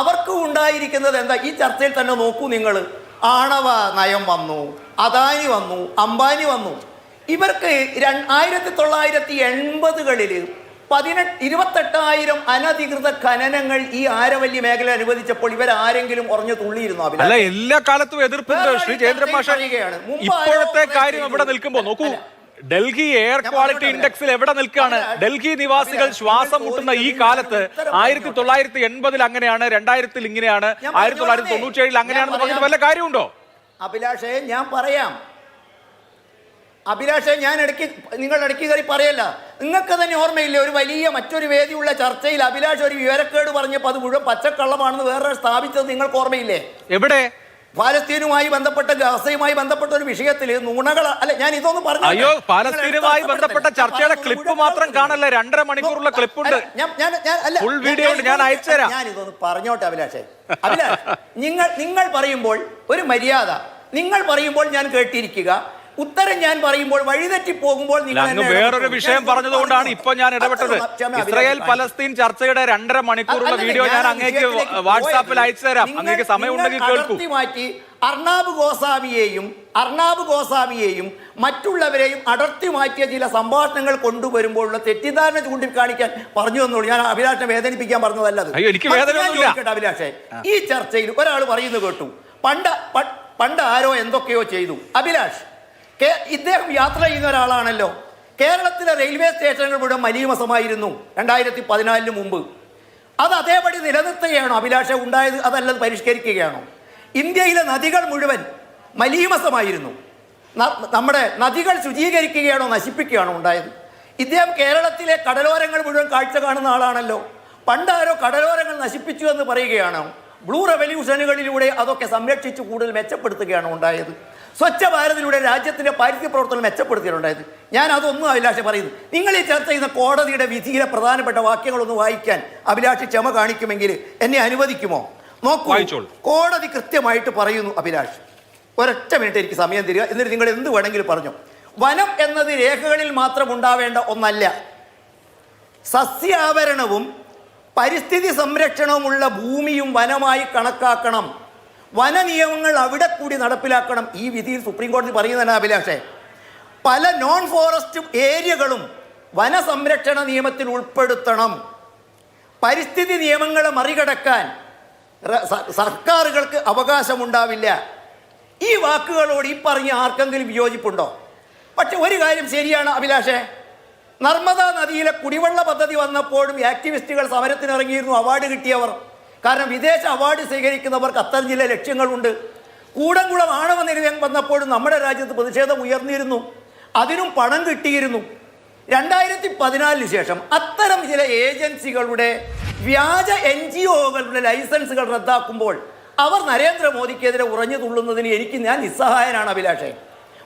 അവർക്ക് ഉണ്ടായിരിക്കുന്നത് എന്താ? ഈ ചർച്ചയിൽ തന്നെ നോക്കൂ നിങ്ങൾ. ആണവ നയം വന്നു, അദാനി വന്നു, അംബാനി വന്നു. ഇവർക്ക് 1980കളിൽ 28,000 അനധികൃത ഖനനങ്ങൾ ഈ ആരവല്ലി മേഖല അനുവദിച്ചപ്പോൾ ഇവരാരെങ്കിലും ഉറഞ്ഞു തുള്ളിയിരുന്നു? അല്ല, എല്ലാ കാലത്തും എതിർപ്പുണ്ട് ശ്രീ ജയേന്ദ്രൻ മാഷ്. ഇപ്പോഴത്തെ കാര്യം ഇവിടെ നിൽക്കുമ്പോ നോക്കൂ, ഡൽഹി എയർ ക്വാളിറ്റി ഇൻഡെക്സിൽ എവിടെ നിൽക്കുകയാണ്? ഡൽഹി നിവാസികൾ ശ്വാസം മുട്ടുന്ന ഈ കാലത്ത് 1980 അങ്ങനെയാണ്, 2000 ഇങ്ങനെയാണ്, 1997 അങ്ങനെയാണെന്ന് പറഞ്ഞിട്ട് വല്ല കാര്യമുണ്ടോ? അഭിലാഷേ, ഞാൻ പറയാം. അഭിലാഷേ, ഞാൻ നിങ്ങൾ ഇടയ്ക്ക് കയറി പറയല്ല. നിങ്ങൾക്ക് തന്നെ ഓർമ്മയില്ലേ, ഒരു വലിയ മറ്റൊരു വേദിയുള്ള ചർച്ചയിൽ അഭിലാഷ് ഒരു വിവരക്കേട് പറഞ്ഞപ്പോൾ അത് മുഴുവൻ പച്ചക്കള്ളമാണെന്ന് വേറെ സ്ഥാപിച്ചത് നിങ്ങൾക്ക് ഓർമ്മയില്ലേ? എവിടെ? പാലസ്തീനുമായി ബന്ധപ്പെട്ട ഗസയുമായി ബന്ധപ്പെട്ട ഒരു വിഷയത്തിൽ നുണകൾ. അല്ല, ഞാൻ ഇതൊന്നും പറഞ്ഞു. അയ്യോ, പാലസ്തീനുമായി ബന്ധപ്പെട്ട ചർച്ചയുടെ ക്ലിപ്പ് മാത്രം കാണല്ലേ, 2.5 മണിക്കൂറുള്ള ക്ലിപ്പുണ്ട്, ഫുൾ വീഡിയോ ഉണ്ട്, ഞാൻ അയച്ചുതരാം. ഞാൻ ഇതൊന്ന് പറഞ്ഞോട്ടെ അഭിലാഷേ. അഭിലാഷ്, നിങ്ങൾ പറയുമ്പോൾ ഒരു മര്യാദ. നിങ്ങൾ പറയുമ്പോൾ ഞാൻ കേട്ടിരിക്കുക, ഉത്തരം ഞാൻ പറയുമ്പോൾ വഴിതെറ്റി പോകുമ്പോൾ വേറൊരു വിഷയം പറഞ്ഞതുകൊണ്ടാണ് ഇപ്പൊ ഞാൻ ഇടപെട്ടത്. ഇസ്രായേൽ പലസ്തീൻ ചർച്ചയുടെ 2.5 മണിക്കൂറുള്ള വീഡിയോ ഞാൻ അങ്ങേക്ക് വാട്സാപ്പിൽ അയച്ചു തരാം, അങ്ങേക്ക് സമയമുണ്ടെങ്കിൽ കേൾക്കൂ. മാറ്റി അർണാബ് ഗോസ്വാമിയെയും മറ്റുള്ളവരെയും അടർത്തി മാറ്റിയ ചില സംഭാഷണങ്ങൾ കൊണ്ടുവരുമ്പോഴുള്ള തെറ്റിദ്ധാരണ ചൂണ്ടിക്കാണിക്കാൻ പറഞ്ഞു തന്നോളൂ. ഞാൻ അഭിലാഷിനെ വേദനിപ്പിക്കാൻ പറഞ്ഞതല്ലത്. എനിക്ക് വേദനയൊന്നുമില്ല അഭിലാഷേ. ഈ ചർച്ചയിൽ ഒരാൾ പറയുന്നത് കേട്ടു, പണ്ട് ആരോ എന്തൊക്കെയോ ചെയ്തു. അഭിലാഷ്, ഇദ്ദേഹം യാത്ര ചെയ്യുന്ന ഒരാളാണല്ലോ. കേരളത്തിലെ റെയിൽവേ സ്റ്റേഷനുകൾ മുഴുവൻ മലീമസമായിരുന്നു 2014 മുമ്പ്. അത് അതേപടി നിലനിർത്തുകയാണോ അഭിലാഷ ഉണ്ടായത്? അതല്ലത് പരിഷ്കരിക്കുകയാണോ? ഇന്ത്യയിലെ നദികൾ മുഴുവൻ മലീമസമായിരുന്നു. നമ്മുടെ നദികൾ ശുചീകരിക്കുകയാണോ നശിപ്പിക്കുകയാണോ ഉണ്ടായത്? ഇദ്ദേഹം കേരളത്തിലെ കടലോരങ്ങൾ മുഴുവൻ കാഴ്ച കാണുന്ന ആളാണല്ലോ. പണ്ടാരോ കടലോരങ്ങൾ നശിപ്പിച്ചു എന്ന് പറയുകയാണോ? ബ്ലൂ റെവല്യൂഷനുകളിലൂടെ അതൊക്കെ സംരക്ഷിച്ച് കൂടുതൽ മെച്ചപ്പെടുത്തുകയാണോ ഉണ്ടായത്? സ്വച്ഛ ഭാരതിലൂടെ രാജ്യത്തിന്റെ പാരിസ്ഥിതിക പ്രവർത്തനം മെച്ചപ്പെടുത്തിയിട്ടുണ്ടായത്. ഞാൻ അതൊന്നും അഭിലാഷ് പറയുന്നു. നിങ്ങൾ ഈ ചർച്ച ചെയ്യുന്ന കോടതിയുടെ വിധിയിലെ പ്രധാനപ്പെട്ട വാക്യങ്ങളൊന്ന് വായിക്കാൻ അഭിലാഷ് ക്ഷമ കാണിക്കുമെങ്കിൽ എന്നെ അനുവദിക്കുമോ? നോക്കൂ, കോടതി കൃത്യമായിട്ട് പറയുന്നു. അഭിലാഷ്, ഒരൊറ്റ മിനിറ്റ് എനിക്ക് സമയം തരിക, എന്നിട്ട് നിങ്ങൾ എന്ത് വേണമെങ്കിലും പറഞ്ഞു. വനം എന്നത് രേഖകളിൽ മാത്രം ഉണ്ടാവേണ്ട ഒന്നല്ല. സസ്യാവരണവും പരിസ്ഥിതി സംരക്ഷണവുമുള്ള ഭൂമിയും വനമായി കണക്കാക്കണം. വന നിയമങ്ങൾ അവിടെ കൂടി നടപ്പിലാക്കണം. ഈ വിധിയിൽ സുപ്രീം കോടതി പറയുന്നതാണ് അഭിലാഷേ. പല നോൺ ഫോറസ്റ്റ് ഏരിയകളും വനസംരക്ഷണ നിയമത്തിൽ ഉൾപ്പെടുത്തണം. പരിസ്ഥിതി നിയമങ്ങളെ മറികടക്കാൻ സർക്കാരുകൾക്ക് അവകാശമുണ്ടാവില്ല. ഈ വാക്കുകളോട് ഈ പറഞ്ഞ ആർക്കെങ്കിലും വിയോജിപ്പുണ്ടോ? പക്ഷെ ഒരു കാര്യം ശരിയാണ് അഭിലാഷേ, നർമ്മദാ നദിയിലെ കുടിവെള്ള പദ്ധതി വന്നപ്പോഴും ആക്ടിവിസ്റ്റുകൾ സമരത്തിനിറങ്ങിയിരുന്നു, അവാർഡ് കിട്ടിയവർ. കാരണം വിദേശ അവാർഡ് സ്വീകരിക്കുന്നവർക്ക് അത്തരം ചില ലക്ഷ്യങ്ങളുണ്ട്. കൂടംകുളം ആണവ നിലയം വന്നപ്പോഴും നമ്മുടെ രാജ്യത്ത് പ്രതിഷേധം ഉയർന്നിരുന്നു, അതിനും പണം കിട്ടിയിരുന്നു. 2014 ശേഷം അത്തരം ചില ഏജൻസികളുടെ വ്യാജ NGOകളുടെ ലൈസൻസുകൾ റദ്ദാക്കുമ്പോൾ അവർ നരേന്ദ്രമോദിക്കെതിരെ ഉറഞ്ഞു തുള്ളുന്നതിന് ഞാൻ നിസ്സഹായനാണ് അഭിലാഷേ.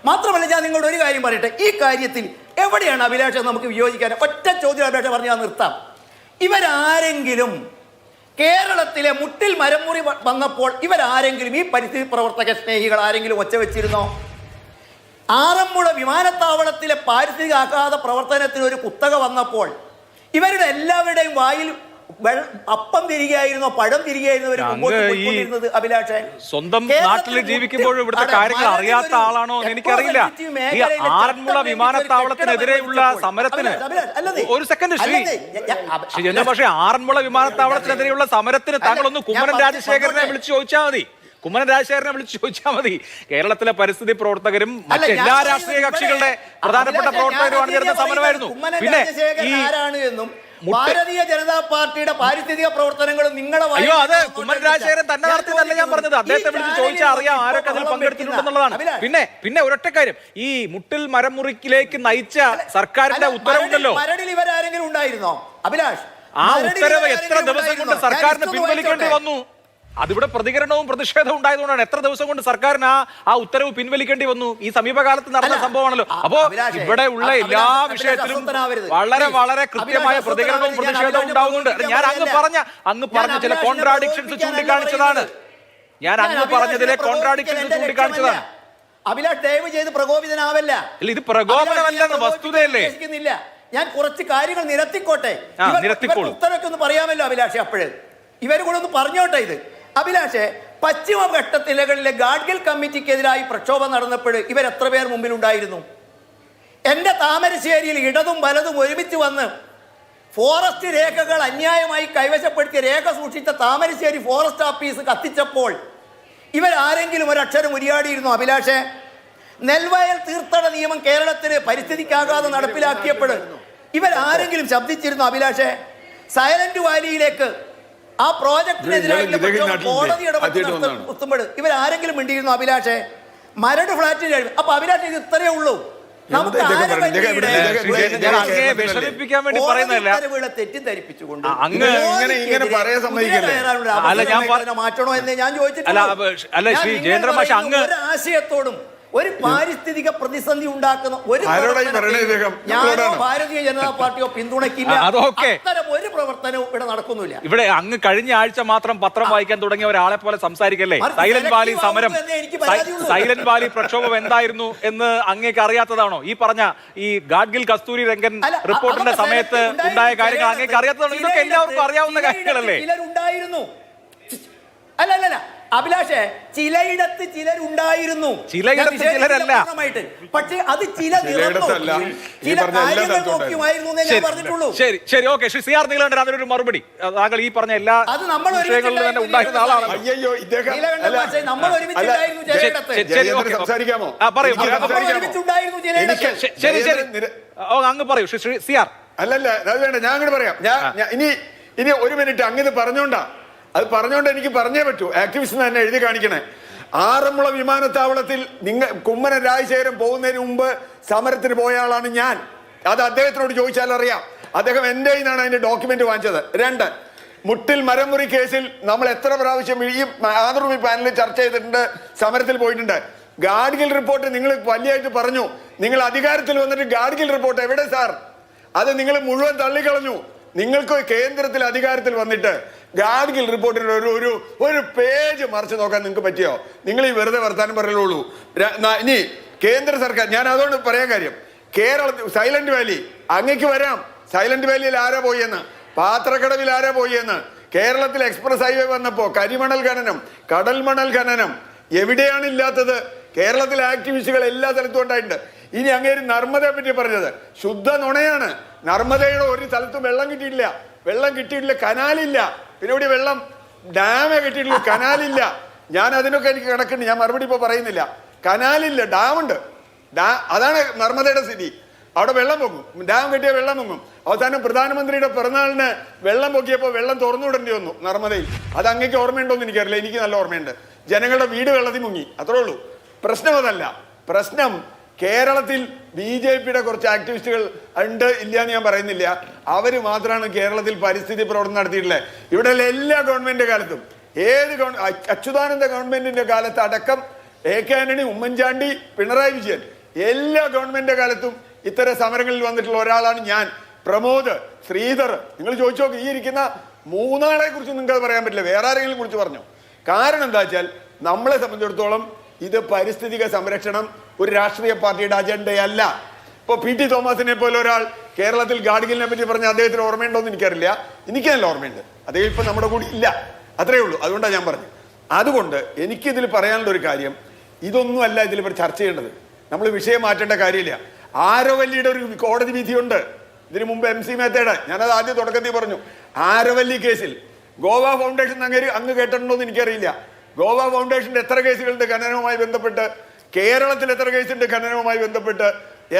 മാത്രമല്ല, ഞാൻ നിങ്ങളോട് ഒരു കാര്യം പറയട്ടെ. ഈ കാര്യത്തിൽ എവിടെയാണ് അഭിലാഷ നമുക്ക് വിയോജിക്കാൻ? ഒറ്റ ചോദ്യം അഭിലാഷ പറഞ്ഞാൽ നിർത്താം. ഇവരാരെങ്കിലും കേരളത്തിലെ മുട്ടിൽ മരമുറി വന്നപ്പോൾ ഇവരാരെങ്കിലും, ഈ പരിസ്ഥിതി പ്രവർത്തക സ്നേഹികൾ ആരെങ്കിലും ഒച്ച വെച്ചിരുന്നോ? ആറന്മുള വിമാനത്താവളത്തിലെ പാരിസ്ഥിതിക ആഘാത പ്രവർത്തനത്തിന് ഒരു കുത്തക വന്നപ്പോൾ ഇവരുടെ എല്ലാവരുടെയും വായിൽ അപ്പം തിരികെയായിരുന്നോ, പഴം തിരികെയായിരുന്നോ അഭിലാഷേ? സ്വന്തം നാട്ടിൽ ജീവിക്കുമ്പോഴും ഇവിടുത്തെ കാര്യങ്ങൾ അറിയാത്ത ആളാണോ എന്ന് എനിക്കറിയില്ല. ഈ ആറന്മുള വിമാനത്താവളത്തിനെതിരെയുള്ള സമരത്തിന് ഒരു സെക്കൻഡ് പക്ഷേ ആറന്മുള വിമാനത്താവളത്തിനെതിരെയുള്ള സമരത്തിന് താങ്കളൊന്ന് കുമ്മനം രാജശേഖരനെ വിളിച്ചു ചോദിച്ചാൽ മതി. കേരളത്തിലെ പരിസ്ഥിതി പ്രവർത്തകരും മറ്റെല്ലാ രാഷ്ട്രീയ കക്ഷികളുടെ പ്രധാനപ്പെട്ട പ്രവർത്തകരുമാണ് ചേർന്ന സമരമായിരുന്നു. പിന്നെ ഈ ഭാരതീയ ജനതാ പാർട്ടിയുടെ പാരിസ്ഥിതിക പ്രവർത്തനങ്ങളും അയ്യോ, അത് കുമ്മനം രാജശേഖരൻ തന്നെ നടത്തിയതല്ല ഞാൻ പറഞ്ഞത്. അദ്ദേഹത്തെ വിളിച്ച് ചോദിച്ചാൽ അറിയാം ആരൊക്കെ അതിൽ പങ്കെടുത്തിട്ടുണ്ടെന്നുള്ളതാണ്. പിന്നെ ഒരൊറ്റ കാര്യം, ഈ മുട്ടിൽ മരമുറിക്കിലേക്ക് നയിച്ച സർക്കാരിന്റെ ഉത്തരവുണ്ടല്ലോ, മരടിൽ ഇവരാരെങ്കിലും ഉണ്ടായിരുന്നോ അഭിലാഷ്? ആ ഉത്തരവ് എത്ര ദിവസം കൊണ്ട് സർക്കാരിന് പിൻവലിക്കേണ്ടി വന്നു? അതിവിടെ പ്രതികരണവും പ്രതിഷേധവും ഉണ്ടായതുകൊണ്ടാണ്. എത്ര ദിവസം കൊണ്ട് സർക്കാരിന് ആ ഉത്തരവ് പിൻവലിക്കേണ്ടി വന്നു? ഈ സമീപകാലത്ത് നടന്ന സംഭവമാണല്ലോ. അപ്പോ ഇവിടെ ഉള്ള എല്ലാ വിഷയത്തിലും വളരെ കൃത്യമായ പ്രതികരണവും പ്രതിഷേധവും ഉണ്ടാവുന്നുണ്ട്. ഞാൻ അങ്ങ് പറഞ്ഞ ചില കോൺട്രാഡിക്ഷൻസ് ചൂണ്ടിക്കാണിച്ചതാണ്. ഞാൻ അങ്ങ് പറഞ്ഞതിലെ കോൺട്രാഡിക്ഷൻസ് ചൂണ്ടിക്കാണിച്ചതാണ്. അഭിലാഷ് ദയവ് ചെയ്ത് പ്രകോപിതനാവല്ല. ഇത് പ്രകോപനമല്ലെന്ന് വസ്തുതയല്ലേ? ഞാൻ കുറച്ച് കാര്യങ്ങൾ നിരത്തിക്കോട്ടെ. ഉത്തരവൊക്കെ ഒന്ന് പറയാമല്ലോ അഭിലാഷ്. അപ്പോഴേ ഇവർ കൂടെ ഒന്ന് പറഞ്ഞോട്ടെ. ഇത് അഭിലാഷ്, പശ്ചിമഘട്ടത്തിലകളിലെ ഗാഡ്ഗിൽ കമ്മിറ്റിക്കെതിരായി പ്രക്ഷോഭം നടന്നപ്പോൾ ഇവർ എത്ര പേർ മുമ്പിലുണ്ടായിരുന്നു? എൻ്റെ താമരശ്ശേരിയിൽ ഇടതും വലതും ഒരുമിച്ച് വന്ന് ഫോറസ്റ്റ് രേഖകൾ അന്യായമായി കൈവശപ്പെടുത്തിയ രേഖ സൂക്ഷിച്ച താമരശ്ശേരി ഫോറസ്റ്റ് ഓഫീസ് കത്തിച്ചപ്പോൾ ഇവരാരെങ്കിലും ഒരക്ഷരം ഉരിയാടിയിരുന്നു അഭിലാഷേ? നെൽവയൽ തീർത്തട നിയമം കേരളത്തിന് പരിസ്ഥിതിക്കാകാതെ നടപ്പിലാക്കിയപ്പോൾ ഇവരാരെങ്കിലും ശബ്ദിച്ചിരുന്നു അഭിലാഷേ? സൈലന്റ് വാലിയിലേക്ക് ആ പ്രോജക്ടിനെതിരായിട്ടുള്ള കോടതി ഇടപെടുത്തുമ്പോൾ ഇവരാരെങ്കിലും മിണ്ടിയിരുന്നു അഭിലാഷേ? മരട് ഫ്ലാറ്റിൽ അപ്പൊ അഭിലാഷ് ഇത് ഇത്രയേ ഉള്ളൂ. നമുക്ക് വിഷമിപ്പിക്കാൻ വേണ്ടി പറയുന്നതല്ല, തെറ്റിദ്ധരിപ്പിച്ചുകൊണ്ട് മാറ്റണോ എന്ന് ഞാൻ ചോദിച്ചിട്ടില്ല. ഒരാശയത്തോടും ഒരു പാരിസ്ഥിതിക പ്രതിസന്ധി ഉണ്ടാക്കുന്ന ഒരു ഞാനോ ഭാരതീയ ജനതാ പാർട്ടിയോ പിന്തുണയ്ക്കില്ല. അത്തരം ഒരു പ്രവർത്തനവും ഇവിടെ നടക്കുന്നില്ല. ഇവിടെ അങ്ങ് കഴിഞ്ഞ ആഴ്ച മാത്രം പത്രം വായിക്കാൻ തുടങ്ങിയ ഒരാളെ പോലെ സംസാരിക്കല്ലേ? സൈലന്റ് വാലി സമരം, സൈലന്റ് വാലി പ്രക്ഷോഭം എന്തായിരുന്നു എന്ന് അങ്ങേക്ക് അറിയാത്തതാണോ? ഈ പറഞ്ഞ ഈ ഗാഡ്ഗിൽ കസ്തൂരി രംഗൻ റിപ്പോർട്ടിന്റെ സമയത്ത് ഉണ്ടായ കാര്യങ്ങൾ അങ്ങേക്ക് അറിയാത്തതാണോ? ഇതൊക്കെ എല്ലാവർക്കും അറിയാവുന്ന കാര്യങ്ങളല്ലേ? ചിലരുണ്ടായിരുന്നു. അല്ലല്ല അഭിലാഷേ, ചിലയിടത്ത് ചിലരുണ്ടായിരുന്നു, ചിലയിടത്ത് ചിലരല്ല. പക്ഷേ അത് ചില നോക്കിയുമായിരുന്നു ഞാൻ പറഞ്ഞിട്ടുള്ളൂ. ശരി ശരി, ഓക്കെ. സി ആർ നീലകണ്ഠൻ അതിനൊരു മറുപടി. താങ്കൾ ഈ പറഞ്ഞ എല്ലാ വിഷയങ്ങളിലും തന്നെ ഉണ്ടായിരുന്ന ആളാണ്. നമ്മൾ ഒരുമിച്ചുണ്ടായിരുന്നു ചിലയിടത്ത്. ശരി ശരി, അങ്ങ് പറയൂ സി ആർ. അല്ലല്ല അത് വേണ്ട, ഞാൻ അങ്ങോട്ട് പറയാം. ഇനി ഒരു മിനിറ്റ് അങ്ങനെ പറഞ്ഞോണ്ടാ, അത് പറഞ്ഞുകൊണ്ട് എനിക്ക് പറഞ്ഞേ പറ്റൂ. ആക്ടിവിസ്റ്റ് തന്നെ എഴുതി കാണിക്കണേ. ആറന്മുള വിമാനത്താവളത്തിൽ കുമ്മനം രാജശേഖരൻ പോകുന്നതിന് മുമ്പ് സമരത്തിന് പോയ ആളാണ് ഞാൻ. അത് അദ്ദേഹത്തിനോട് ചോദിച്ചാൽ അറിയാം. അദ്ദേഹം എൻ്റെ നിന്നാണ് അതിന്റെ ഡോക്യുമെന്റ് വാങ്ങിച്ചത്. 2, മുട്ടിൽ മരമുറി കേസിൽ നമ്മൾ എത്ര പ്രാവശ്യം ഈ മാതൃഭൂമി പാനലിൽ ചർച്ച ചെയ്തിട്ടുണ്ട്, സമരത്തിൽ പോയിട്ടുണ്ട്. ഗാഡ്ഗിൽ റിപ്പോർട്ട് നിങ്ങൾ വലിയായിട്ട് പറഞ്ഞു. നിങ്ങൾ അധികാരത്തിൽ വന്നിട്ട് ഗാഡ്ഗിൽ റിപ്പോർട്ട് എവിടെ സാർ? അത് നിങ്ങൾ മുഴുവൻ തള്ളിക്കളഞ്ഞു. നിങ്ങൾക്ക് കേന്ദ്രത്തിൽ അധികാരത്തിൽ വന്നിട്ട് ഗാഡ്ഗിൽ റിപ്പോർട്ടിന്റെ ഒരു പേജ് മറിച്ച് നോക്കാൻ നിങ്ങൾക്ക് പറ്റിയോ? നിങ്ങൾ ഈ വെറുതെ വർത്താനം പറയുള്ളൂ. ഇനി കേന്ദ്ര സർക്കാർ, ഞാൻ അതുകൊണ്ട് പറയാൻ കാര്യം, കേരളത്തിൽ സൈലന്റ് വാലി അങ്ങേക്ക് വരാം. സൈലന്റ് വാലിയിൽ ആരാ പോയെന്ന്, പാത്രക്കടവിൽ ആരാ പോയെന്ന്, കേരളത്തിൽ എക്സ്പ്രസ് ഹൈവേ വന്നപ്പോ കരിമണൽ ഖനനം, കടൽ മണൽ ഖനനം എവിടെയാണ് ഇല്ലാത്തത്? കേരളത്തിലെ ആക്ടിവിസ്റ്റുകൾ എല്ലാ സ്ഥലത്തും ഉണ്ടായിട്ടുണ്ട്. ഇനി അങ്ങേര് നർമ്മദയെ പറ്റി പറഞ്ഞത് ശുദ്ധ നുണയാണ്. നർമ്മദയുടെ ഒരു സ്ഥലത്തും വെള്ളം കിട്ടിയിട്ടില്ല, കനാലില്ല. പിന്നെ ഇവിടെ വെള്ളം ഡാമേ കിട്ടിയിട്ടില്ല, കനാലില്ല. ഞാൻ അതിനൊക്കെ എനിക്ക് കണക്കുണ്ട്, ഞാൻ മറുപടി ഇപ്പൊ പറയുന്നില്ല. കനാലില്ല, ഡാമുണ്ട്. അതാണ് നർമ്മദയുടെ സ്ഥിതി. അവിടെ വെള്ളം പൊങ്ങും, ഡാം കെട്ടിയ വെള്ളം പൊങ്ങും. അവസാനം പ്രധാനമന്ത്രിയുടെ പിറന്നാളിന് വെള്ളം പൊക്കിയപ്പോൾ വെള്ളം തുറന്നു വിടേണ്ടി വന്നു നർമ്മദയിൽ. അത് അങ്ങേക്ക് ഓർമ്മയുണ്ടോന്ന് എനിക്കറിയില്ല, എനിക്ക് നല്ല ഓർമ്മയുണ്ട്. ജനങ്ങളുടെ വീട് വെള്ളത്തിൽ മുങ്ങി, അത്രേ ഉള്ളൂ. പ്രശ്നം അതല്ല. പ്രശ്നം കേരളത്തിൽ BJPയുടെ കുറച്ച് ആക്ടിവിസ്റ്റുകൾ ഉണ്ട്, ഇല്ല എന്ന് ഞാൻ പറയുന്നില്ല. അവർ മാത്രമാണ് കേരളത്തിൽ പരിസ്ഥിതി പ്രവർത്തനം നടത്തിയിട്ടുള്ളത്. ഇവിടെ എല്ലാ ഗവൺമെന്റിന്റെ കാലത്തും, അച്യുതാനന്ദ ഗവൺമെന്റിന്റെ കാലത്ത് അടക്കം, AK ആന്റണി, ഉമ്മൻചാണ്ടി, പിണറായി വിജയൻ, എല്ലാ ഗവൺമെന്റിന്റെ കാലത്തും ഇത്തരം സമരങ്ങളിൽ വന്നിട്ടുള്ള ഒരാളാണ് ഞാൻ. പ്രമോദ്, ശ്രീധർ, നിങ്ങൾ ചോദിച്ചു നോക്ക്. ഈ ഇരിക്കുന്ന 3 ആളെ കുറിച്ച് നിങ്ങൾക്ക് പറയാൻ പറ്റില്ല, വേറെ ആരെങ്കിലും കുറിച്ച് പറഞ്ഞു. കാരണം എന്താ വെച്ചാൽ നമ്മളെ സംബന്ധിച്ചിടത്തോളം ഇത് പരിസ്ഥിതിക സംരക്ഷണം ഒരു രാഷ്ട്രീയ പാർട്ടിയുടെ അജണ്ടയല്ല. ഇപ്പൊ PT തോമസിനെ പോലെ ഒരാൾ കേരളത്തിൽ ഗാഡ്ഗിലിനെ പറ്റി പറഞ്ഞ അദ്ദേഹത്തിന് ഓർമ്മയുണ്ടോന്ന് എനിക്കറിയില്ല, എനിക്ക് നല്ല ഓർമ്മയുണ്ട്. അദ്ദേഹം ഇപ്പൊ നമ്മുടെ കൂടി ഇല്ല, അത്രേ ഉള്ളൂ. അതുകൊണ്ടാണ് ഞാൻ പറഞ്ഞു. അതുകൊണ്ട് എനിക്കിതിൽ പറയാനുള്ള ഒരു കാര്യം, ഇതൊന്നും അല്ല ഇതിൽ ചർച്ച ചെയ്യേണ്ടത്. നമ്മൾ വിഷയം മാറ്റേണ്ട കാര്യമില്ല. ആരവല്ലിയുടെ ഒരു കോടതി വിധിയുണ്ട്. ഇതിനു മുമ്പ് MC മേത്തയുടെ, ഞാനത് ആദ്യം തുടക്കത്തിൽ പറഞ്ഞു. ആരവല്ലി കേസിൽ ഗോവ ഫൗണ്ടേഷൻ അങ്ങ് കേട്ടിട്ടുണ്ടോന്ന് എനിക്കറിയില്ല. ഗോവ ഫൗണ്ടേഷന്റെ എത്ര കേസുകളുണ്ട് ഖനനവുമായി ബന്ധപ്പെട്ട്? കേരളത്തിൽ എത്ര കേസുണ്ട് ഖനനവുമായി ബന്ധപ്പെട്ട്?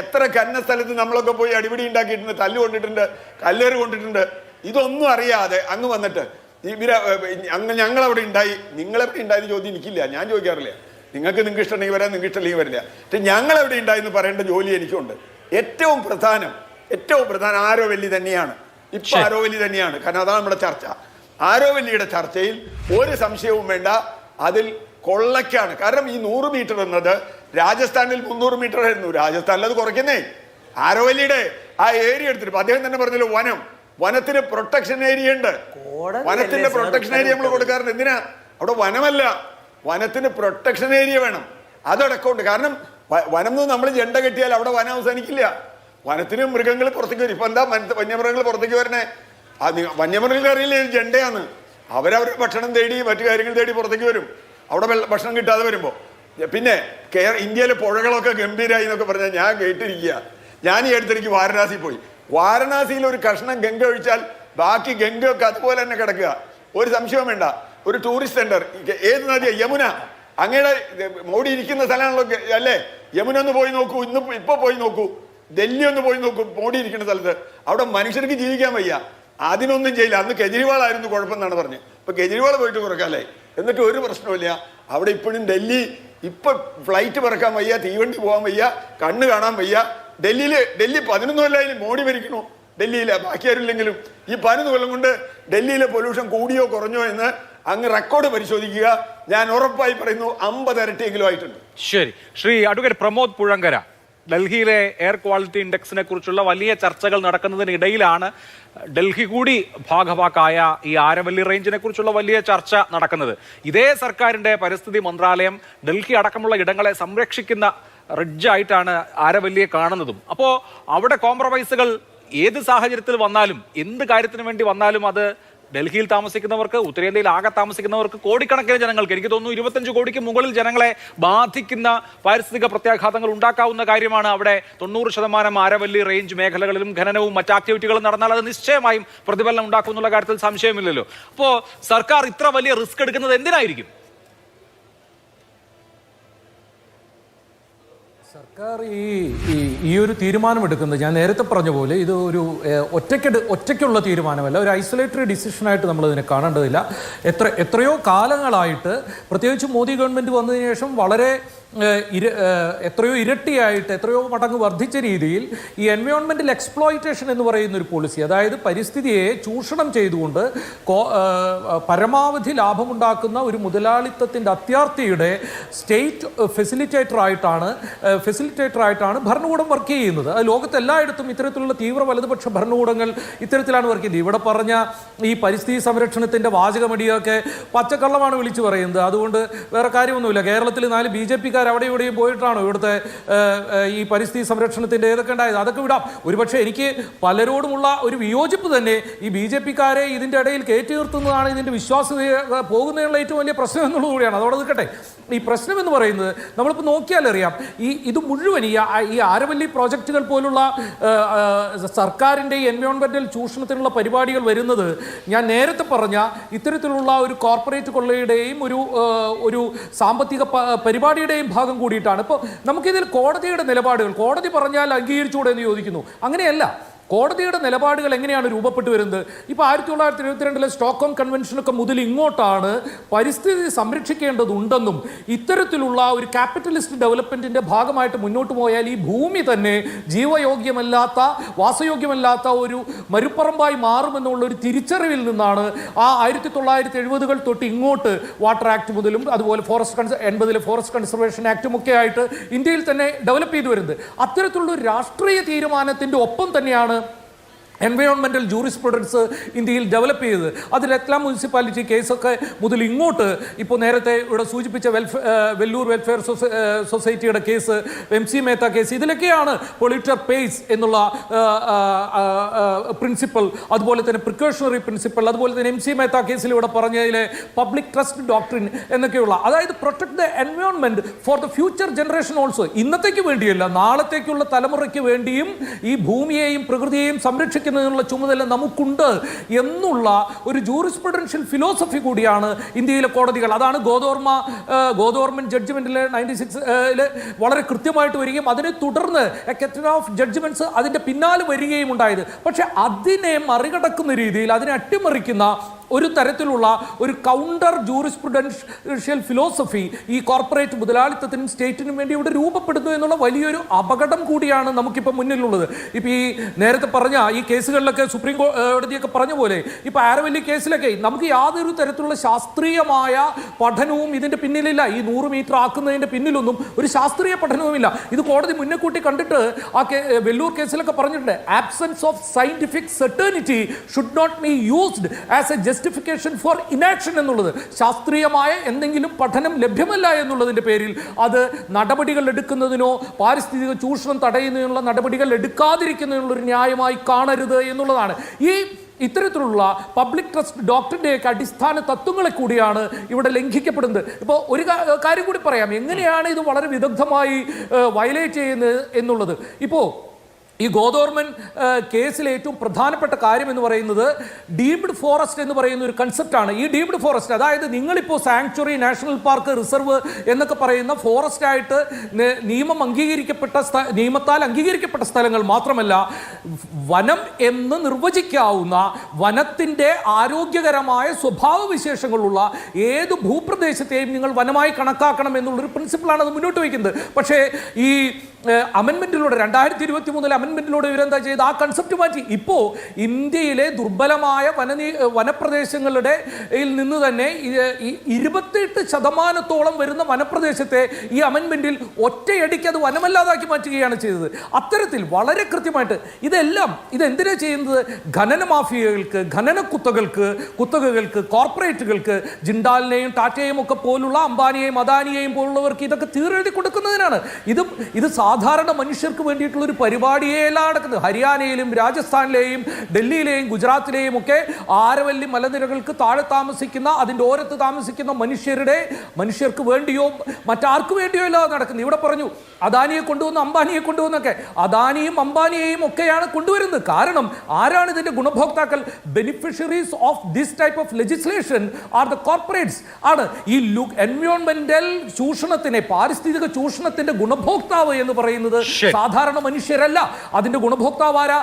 എത്ര ഖനന സ്ഥലത്ത് നമ്മളൊക്കെ പോയി അടിപിടി ഉണ്ടാക്കിയിട്ടുണ്ട്, തല്ലുകൊണ്ടിട്ടുണ്ട്, കല്ലേറ് കൊണ്ടിട്ടുണ്ട്. ഇതൊന്നും അറിയാതെ അങ്ങ് വന്നിട്ട് ഞങ്ങളവിടെ ഉണ്ടായി, നിങ്ങളെവിടെ ഉണ്ടായെന്ന് ചോദ്യം എനിക്കില്ല, ഞാൻ ചോദിക്കാറില്ല. നിങ്ങൾക്ക് ഇഷ്ടമുണ്ടെങ്കിൽ വരാം, നിങ്ങൾക്ക് ഇഷ്ടമില്ലെങ്കിൽ വരില്ല. പക്ഷെ ഞങ്ങളെവിടെ ഉണ്ടായെന്ന് പറയേണ്ട ജോലി എനിക്കുണ്ട്. ഏറ്റവും പ്രധാനം ആരോവല്ലി തന്നെയാണ്. ഇപ്പൊ ആരോവല്ലി തന്നെയാണ്. കാരണം അതാണ് നമ്മുടെ ചർച്ച. ആരോവല്ലിയുടെ ചർച്ചയിൽ ഒരു സംശയവും വേണ്ട, അതിൽ കൊള്ളയ്ക്കാണ്. കാരണം ഈ 100 മീറ്റർ എന്നത് രാജസ്ഥാനിൽ 300 മീറ്റർ ആയിരുന്നു. രാജസ്ഥാനിൽ അത് കുറയ്ക്കുന്നേ. ആരോവല്ലിയുടെ ആ ഏരിയ എടുത്തിട്ട് അദ്ദേഹം തന്നെ പറഞ്ഞല്ലോ, വനത്തിന് പ്രൊട്ടക്ഷൻ ഏരിയ ഉണ്ട്. വനത്തിന്റെ പ്രൊട്ടക്ഷൻ ഏരിയ നമ്മൾ കൊടുക്കാറുണ്ട്. എന്തിനാ? അവിടെ വനമല്ല, വനത്തിന് പ്രൊട്ടക്ഷൻ ഏരിയ വേണം, അതടക്കമുണ്ട്. കാരണം വനം നമ്മൾ ജെണ്ട കെട്ടിയാൽ അവിടെ വനം അവസാനിക്കില്ല. വനത്തിന് മൃഗങ്ങൾ പുറത്തേക്ക് വരും. ഇപ്പൊ എന്താ വന്യമൃഗങ്ങൾ പുറത്തേക്ക് വരണേ? വന്യമൃഗങ്ങൾക്ക് അറിയില്ല ഇത് ജെണ്ടയാണ്. അവരവരുടെ ഭക്ഷണം തേടി മറ്റു കാര്യങ്ങൾ തേടി പുറത്തേക്ക് വരും, അവിടെ ഭക്ഷണം കിട്ടാതെ വരുമ്പോൾ. പിന്നെ ഇന്ത്യയിലെ പുഴകളൊക്കെ ഗംഭീരമായി എന്നൊക്കെ പറഞ്ഞാൽ ഞാൻ കേട്ടിരിക്കുക. ഞാൻ ഈ അടുത്തിടയ്ക്ക് വാരണാസി പോയി. വാരണാസിയിൽ ഒരു കഷ്ണം ഗംഗ ഒഴിച്ചാൽ ബാക്കി ഗംഗയൊക്കെ അതുപോലെ തന്നെ കിടക്കുക, ഒരു സംശയവും വേണ്ട. ഒരു ടൂറിസ്റ്റ് സെന്റർ, ഏത് നദിയാ? യമുന. അങ്ങയുടെ മോഡി ഇരിക്കുന്ന സ്ഥലമാണല്ലോ അല്ലേ? യമുന ഒന്ന് പോയി നോക്കൂ, ഇപ്പൊ പോയി നോക്കൂ. ഡൽഹി ഒന്ന് പോയി നോക്കൂ, മോഡി ഇരിക്കുന്ന സ്ഥലത്ത്. അവിടെ മനുഷ്യർക്ക് ജീവിക്കാൻ വയ്യ, അതിനൊന്നും ചെയ്യില്ല. അന്ന് കെജ്രിവാൾ ആയിരുന്നു കുഴപ്പമെന്നാണ് പറഞ്ഞത്. ഇപ്പൊ കെജ്രിവാൾ പോയിട്ട് കുറക്കാല്ലേ, എന്നിട്ട് ഒരു പ്രശ്നമില്ല. അവിടെ ഇപ്പോഴും ഡൽഹി ഇപ്പൊ ഫ്ലൈറ്റ് പറക്കാൻ വയ്യ, തീവണ്ടി പോകാൻ വയ്യ, കണ്ണ് കാണാൻ വയ്യ. ഡൽഹി 11 കൊല്ലമായാലും മോഡി ഭരിക്കണു ഡൽഹിയിലെ, ബാക്കി ആരില്ലെങ്കിലും. ഈ 11 കൊല്ലം കൊണ്ട് ഡൽഹിയിലെ പൊല്യൂഷൻ കൂടിയോ കുറഞ്ഞോ എന്ന് അങ്ങ് റെക്കോർഡ് പരിശോധിക്കുക. ഞാൻ ഉറപ്പായി പറയുന്നു 50 ഇരട്ടിയെങ്കിലും ആയിട്ടുണ്ട്. ശരി, ശ്രീ അഡ്വക്കേറ്റ് പ്രമോദ് പുഴങ്കര, ഡൽഹിയിലെ എയർ ക്വാളിറ്റി ഇൻഡെക്സിനെ കുറിച്ചുള്ള വലിയ ചർച്ചകൾ നടക്കുന്നതിനിടയിലാണ് ഡൽഹി കൂടി ഭാഗവാക്കായ ഈ ആരവല്ലി റേഞ്ചിനെ കുറിച്ചുള്ള വലിയ ചർച്ച നടക്കുന്നത്. ഇതേ സർക്കാരിന്റെ പരിസ്ഥിതി മന്ത്രാലയം ഡൽഹി അടക്കമുള്ള ഇടങ്ങളെ സംരക്ഷിക്കുന്ന റിഡ്ജായിട്ടാണ് ആരവല്ലിയെ കാണുന്നതും. അപ്പോൾ അവിടെ കോംപ്രമൈസുകൾ ഏത് സാഹചര്യത്തിൽ വന്നാലും, എന്ത് കാര്യത്തിന് വേണ്ടി വന്നാലും, അത് ഡൽഹിയിൽ താമസിക്കുന്നവർക്ക്, ഉത്തരേന്ത്യയിൽ ആകെ താമസിക്കുന്നവർക്ക്, കോടിക്കണക്കിന് ജനങ്ങൾക്ക്, എനിക്ക് തോന്നുന്നു 25 കോടിക്ക് മുകളിൽ ജനങ്ങളെ ബാധിക്കുന്ന പാരിസ്ഥിതിക പ്രത്യാഘാതങ്ങൾ ഉണ്ടാക്കാവുന്ന കാര്യമാണ്. അവിടെ 90% ആരവല്ലി റേഞ്ച് മേഖലകളിലും ഖനനവും മറ്റ് ആക്ടിവിറ്റികളും നടന്നാൽ അത് നിശ്ചയമായും പ്രതിഫലനം ഉണ്ടാക്കുമെന്നുള്ള കാര്യത്തിൽ സംശയമില്ലല്ലോ. അപ്പോൾ സർക്കാർ ഇത്ര വലിയ റിസ്ക് എടുക്കുന്നത് എന്തിനായിരിക്കും? സർക്കാർ ഈ ഒരു തീരുമാനമെടുക്കുന്നത്, ഞാൻ നേരത്തെ പറഞ്ഞ പോലെ, ഇത് ഒരു ഒറ്റയ്ക്കുള്ള തീരുമാനമല്ല, ഒരു ഐസൊലേറ്ററി ഡിസിഷനായിട്ട് നമ്മളിതിനെ കാണേണ്ടതില്ല. എത്രയോ കാലങ്ങളായിട്ട്, പ്രത്യേകിച്ച് മോദി ഗവൺമെൻറ് വന്നതിന് ശേഷം വളരെ എത്രയോ ഇരട്ടിയായിട്ട്, എത്രയോ മടങ്ങ് വർദ്ധിച്ച രീതിയിൽ ഈ എൻവയോൺമെൻറ്റൽ എക്സ്പ്ലോയിറ്റേഷൻ എന്ന് പറയുന്ന ഒരു പോളിസി, അതായത് പരിസ്ഥിതിയെ ചൂഷണം ചെയ്തുകൊണ്ട് പരമാവധി ലാഭമുണ്ടാക്കുന്ന ഒരു മുതലാളിത്തത്തിൻ്റെ അത്യാർത്തിയുടെ സ്റ്റേറ്റ് ഫെസിലിറ്റേറ്ററായിട്ടാണ് ഭരണകൂടം വർക്ക് ചെയ്യുന്നത്. അത് ലോകത്ത് എല്ലായിടത്തും ഇത്തരത്തിലുള്ള തീവ്ര വലതുപക്ഷ ഭരണകൂടങ്ങൾ ഇത്തരത്തിലാണ് വർക്ക് ചെയ്യുന്നത്. ഇവിടെ പറഞ്ഞ ഈ പരിസ്ഥിതി സംരക്ഷണത്തിൻ്റെ വാചകമടിയൊക്കെ പച്ചക്കള്ളമാണ് വിളിച്ചു പറയുന്നത്. അതുകൊണ്ട് വേറെ കാര്യമൊന്നുമില്ല. കേരളത്തിൽ 4 BJP അവിടെ ഇവിടെയും പോയിട്ടാണോ ഇവിടുത്തെ ഈ പരിസ്ഥിതി സംരക്ഷണത്തിൻ്റെ ഏതൊക്കെ ഉണ്ടായത്? അതൊക്കെ വിടാം. ഒരുപക്ഷെ എനിക്ക് പലരോടുമുള്ള ഒരു വിയോജിപ്പ് തന്നെ ഈ BJP-ക്കാരെ ഇതിൻ്റെ ഇടയിൽ കയറ്റി നിർത്തുന്നതാണ് ഇതിൻ്റെ വിശ്വാസ്യത പോകുന്നതിനുള്ള ഏറ്റവും വലിയ പ്രശ്നം എന്നുള്ളത് കൂടിയാണ്. അതോടെ നിൽക്കട്ടെ. ഈ പ്രശ്നം എന്ന് പറയുന്നത് നമ്മളിപ്പോൾ നോക്കിയാലറിയാം, ഇത് മുഴുവൻ ഈ ആരവല്ലി പ്രോജക്റ്റുകൾ പോലുള്ള സർക്കാരിൻ്റെ ഈ എൻവയോൺമെൻറ്റൽ ചൂഷണത്തിനുള്ള പരിപാടികൾ വരുന്നത്, ഞാൻ നേരത്തെ പറഞ്ഞ ഇത്തരത്തിലുള്ള ഒരു കോർപ്പറേറ്റ് കൊള്ളയുടെയും ഒരു സാമ്പത്തിക പരിപാടിയുടെയും ഭാഗം കൂടിയിട്ടാണ്. ഇപ്പോൾ നമുക്കിതിൽ കോടതിയുടെ നിലപാടുകൾ, കോടതി പറഞ്ഞാൽ അംഗീകരിച്ചുകൂടെ എന്ന് ചോദിക്കുന്നു. അങ്ങനെയല്ല. കോടതിയുടെ നിലപാടുകൾ എങ്ങനെയാണ് രൂപപ്പെട്ടു വരുന്നത്? ഇപ്പോൾ 1972 സ്റ്റോക്ക്ഹോം കൺവെൻഷനൊക്കെ മുതൽ ഇങ്ങോട്ടാണ് പരിസ്ഥിതി സംരക്ഷിക്കേണ്ടതുണ്ടെന്നും ഇത്തരത്തിലുള്ള ഒരു ക്യാപിറ്റലിസ്റ്റ് ഡെവലപ്മെൻറ്റിൻ്റെ ഭാഗമായിട്ട് മുന്നോട്ട് പോയാൽ ഈ ഭൂമി തന്നെ ജീവയോഗ്യമല്ലാത്ത, വാസയോഗ്യമല്ലാത്ത ഒരു മരുപ്പറമ്പായി മാറുമെന്നുള്ള ഒരു തിരിച്ചറിവിൽ നിന്നാണ് ആ 1970-കൾ തൊട്ട് ഇങ്ങോട്ട് വാട്ടർ ആക്ട് മുതലും അതുപോലെ 80-ലെ ഫോറസ്റ്റ് കൺസർവേഷൻ ആക്റ്റും ഒക്കെ ആയിട്ട് ഇന്ത്യയിൽ തന്നെ ഡെവലപ്പ് ചെയ്തു വരുന്നത്. അത്തരത്തിലുള്ള ഒരു രാഷ്ട്രീയ തീരുമാനത്തിൻ്റെ ഒപ്പം തന്നെയാണ് എൻവയോൺമെൻറ്റൽ ജൂറിസ്പ്രുഡൻസ് ഇന്ത്യയിൽ ഡെവലപ്പ് ചെയ്തത്. അതിൽ എത്ലാം മുനിസിപ്പാലിറ്റി കേസൊക്കെ മുതൽ ഇങ്ങോട്ട്, ഇപ്പോൾ നേരത്തെ ഇവിടെ സൂചിപ്പിച്ച വെല്ലൂർ വെൽഫെയർ സൊസൈറ്റിയുടെ കേസ്, MC മേത്ത കേസ്, ഇതിലൊക്കെയാണ് പൊളിറ്റർ പേസ് എന്നുള്ള പ്രിൻസിപ്പൽ, അതുപോലെ തന്നെ പ്രിക്കോഷണറി പ്രിൻസിപ്പൽ, അതുപോലെ തന്നെ MC മേത്ത കേസിൽ ഇവിടെ പറഞ്ഞതിലെ പബ്ലിക് ട്രസ്റ്റ് ഡോക്ട്രിൻ എന്നൊക്കെയുള്ള, അതായത് protect the environment for the future generation also. ഇന്നത്തേക്ക് വേണ്ടിയല്ല, നാളത്തേക്കുള്ള തലമുറയ്ക്ക് വേണ്ടിയും ഈ ഭൂമിയെയും പ്രകൃതിയെയും സംരക്ഷിക്കുന്ന ചുമതല നമുക്കുണ്ട് എന്നുള്ള ഒരു ജൂറിസ്പ്രുഡൻഷ്യൽ ഫിലോസഫി കൂടിയാണ് ഇന്ത്യയിലെ കോടതികൾ. അതാണ് ഗോദോർമെന്റ് ജഡ്ജ്മെന്റിലെ 96 വളരെ കൃത്യമായിട്ട് വരികയും അതിനെ തുടർന്ന് ഓഫ് ജഡ്ജ്മെന്റ്സ് അതിന്റെ പിന്നാലെ വരികയും ഉണ്ടായത്. പക്ഷെ അതിനെ മറികടക്കുന്ന രീതിയിൽ, അതിനെ അട്ടിമറിക്കുന്ന ഒരു തരത്തിലുള്ള ഒരു കൗണ്ടർ ജൂറിസ്പ്രുഡൻഷ്യൽ ഫിലോസഫി ഈ കോർപ്പറേറ്റ് മുതലാളിത്തത്തിനും സ്റ്റേറ്റിനും വേണ്ടി ഇവിടെ രൂപപ്പെടുന്നു എന്നുള്ള വലിയൊരു അപകടം കൂടിയാണ് നമുക്കിപ്പോൾ മുന്നിലുള്ളത്. ഇപ്പോൾ ഈ നേരത്തെ പറഞ്ഞ ഈ കേസുകളിലൊക്കെ സുപ്രീം കോടതിയൊക്കെ പറഞ്ഞ പോലെ, ഇപ്പോൾ ആരവല്ലി കേസിലൊക്കെ നമുക്ക് യാതൊരു തരത്തിലുള്ള ശാസ്ത്രീയമായ പഠനവും ഇതിൻ്റെ പിന്നിലില്ല. ഈ 100 മീറ്റർ ആക്കുന്നതിൻ്റെ പിന്നിലൊന്നും ഒരു ശാസ്ത്രീയ പഠനവുമില്ല. ഇത് കോടതി മുന്നേ കൂട്ടി കണ്ടിട്ട് ആ വെല്ലൂർ കേസിലൊക്കെ പറഞ്ഞിട്ടുണ്ട്, absence of scientific certainty should not be used as a justification for inaction എന്നുള്ളത്. ശാസ്ത്രീയമായ എന്തെങ്കിലും പഠനം ലഭ്യമല്ല എന്നുള്ളതിൻ്റെ പേരിൽ അത് നടപടികൾ എടുക്കുന്നതിനോ പാരിസ്ഥിതിക ചൂഷണം തടയുന്നതിനുള്ള നടപടികൾ എടുക്കാതിരിക്കുന്നതിനുള്ള ഒരു ന്യായമായി കാണരുത് എന്നുള്ളതാണ്. ഇത്തരത്തിലുള്ള പബ്ലിക് ട്രസ്റ്റ് ഡോക്ടറിൻ്റെയൊക്കെ അടിസ്ഥാന തത്വങ്ങളെ കൂടിയാണ് ഇവിടെ ലംഘിക്കപ്പെടുന്നത്. ഇപ്പോൾ ഒരു കാര്യം കൂടി പറയാം, എങ്ങനെയാണ് ഇത് വളരെ വിദഗ്ധമായി വയലേറ്റ് ചെയ്യുന്നത് എന്നുള്ളത്. ഇപ്പോൾ ഈ ഗോദോർമൻ കേസിലെ ഏറ്റവും പ്രധാനപ്പെട്ട കാര്യം എന്ന് പറയുന്നത് ഡീംഡ് ഫോറസ്റ്റ് എന്ന് പറയുന്ന ഒരു കൺസെപ്റ്റാണ്. ഈ ഡീംഡ് ഫോറസ്റ്റ്, അതായത് നിങ്ങളിപ്പോൾ സാങ്ച്വറി, നാഷണൽ പാർക്ക്, റിസർവ് എന്നൊക്കെ പറയുന്ന ഫോറസ്റ്റ് ആയിട്ട് നിയമത്താൽ അംഗീകരിക്കപ്പെട്ട സ്ഥലങ്ങൾ മാത്രമല്ല, വനം എന്ന് നിർവചിക്കാവുന്ന വനത്തിൻ്റെ ആരോഗ്യകരമായ സ്വഭാവവിശേഷങ്ങളുള്ള ഏത് ഭൂപ്രദേശത്തെയും നിങ്ങൾ വനമായി കണക്കാക്കണം എന്നുള്ളൊരു പ്രിൻസിപ്പിളാണ് അത് മുന്നോട്ട് വയ്ക്കുന്നത്. പക്ഷേ ഈ അമെൻമെന്റിലൂടെ 2023 അമെൻമെന്റിലൂടെ ഇവരെന്താ ചെയ്ത് ആ കൺസെപ്റ്റ് മാറ്റി. ഇപ്പോൾ ഇന്ത്യയിലെ ദുർബലമായ വനപ്രദേശങ്ങളുടെ നിന്ന് തന്നെ 28% വരുന്ന വനപ്രദേശത്തെ ഈ അമെൻമെന്റിൽ ഒറ്റയടിക്ക് അത് വനമല്ലാതാക്കി മാറ്റുകയാണ് ചെയ്തത്. അത്തരത്തിൽ വളരെ കൃത്യമായിട്ട് ഇതെന്തിനാ ചെയ്യുന്നത്? ഖനന മാഫിയകൾക്ക്, ഖനന കുത്തകകൾക്ക്, കോർപ്പറേറ്റുകൾക്ക്, ജിൻഡാലിനെയും ടാറ്റയെയും ഒക്കെ പോലുള്ള, അംബാനിയെയും അദാനിയെയും പോലുള്ളവർക്ക് ഇതൊക്കെ തീരെഴുതി കൊടുക്കുന്നതിനാണ്. ഇത് സാധാരണ മനുഷ്യർക്ക് വേണ്ടിയിട്ടുള്ള ഒരു പരിപാടിയല്ല നടക്കുന്നത്. ഹരിയാനയിലും രാജസ്ഥാനിലെയും ഡൽഹിയിലെയും ഗുജറാത്തിലെയും ഒക്കെ ആരവല്ലി മലനിരകൾക്ക് താഴെ താമസിക്കുന്ന, അതിൻ്റെ ഓരത്ത് താമസിക്കുന്ന മനുഷ്യർക്ക് വേണ്ടിയോ മറ്റാർക്ക് വേണ്ടിയോ അല്ല നടക്കുന്നത്. ഇവിടെ പറഞ്ഞു അദാനിയെ കൊണ്ടുവന്ന് അംബാനിയെ കൊണ്ടുവന്നൊക്കെ. അദാനിയും അംബാനിയെയും ഒക്കെയാണ് കൊണ്ടുവരുന്നത്. കാരണം ആരാണ് ഇതിന്റെ ഗുണഭോക്താക്കൾ? Beneficiaries of this type of legislation are the corporates ആണ്. ഈ എൻവയോൺമെന്റൽ ചൂഷണത്തിനെ, പാരിസ്ഥിതിക ചൂഷണത്തിന്റെ ഗുണഭോക്താവ് എന്ന് പറയുന്നത് സാധാരണ മനുഷ്യരല്ല. അതിന്റെ ഗുണഭോക്താവ് ആരാ?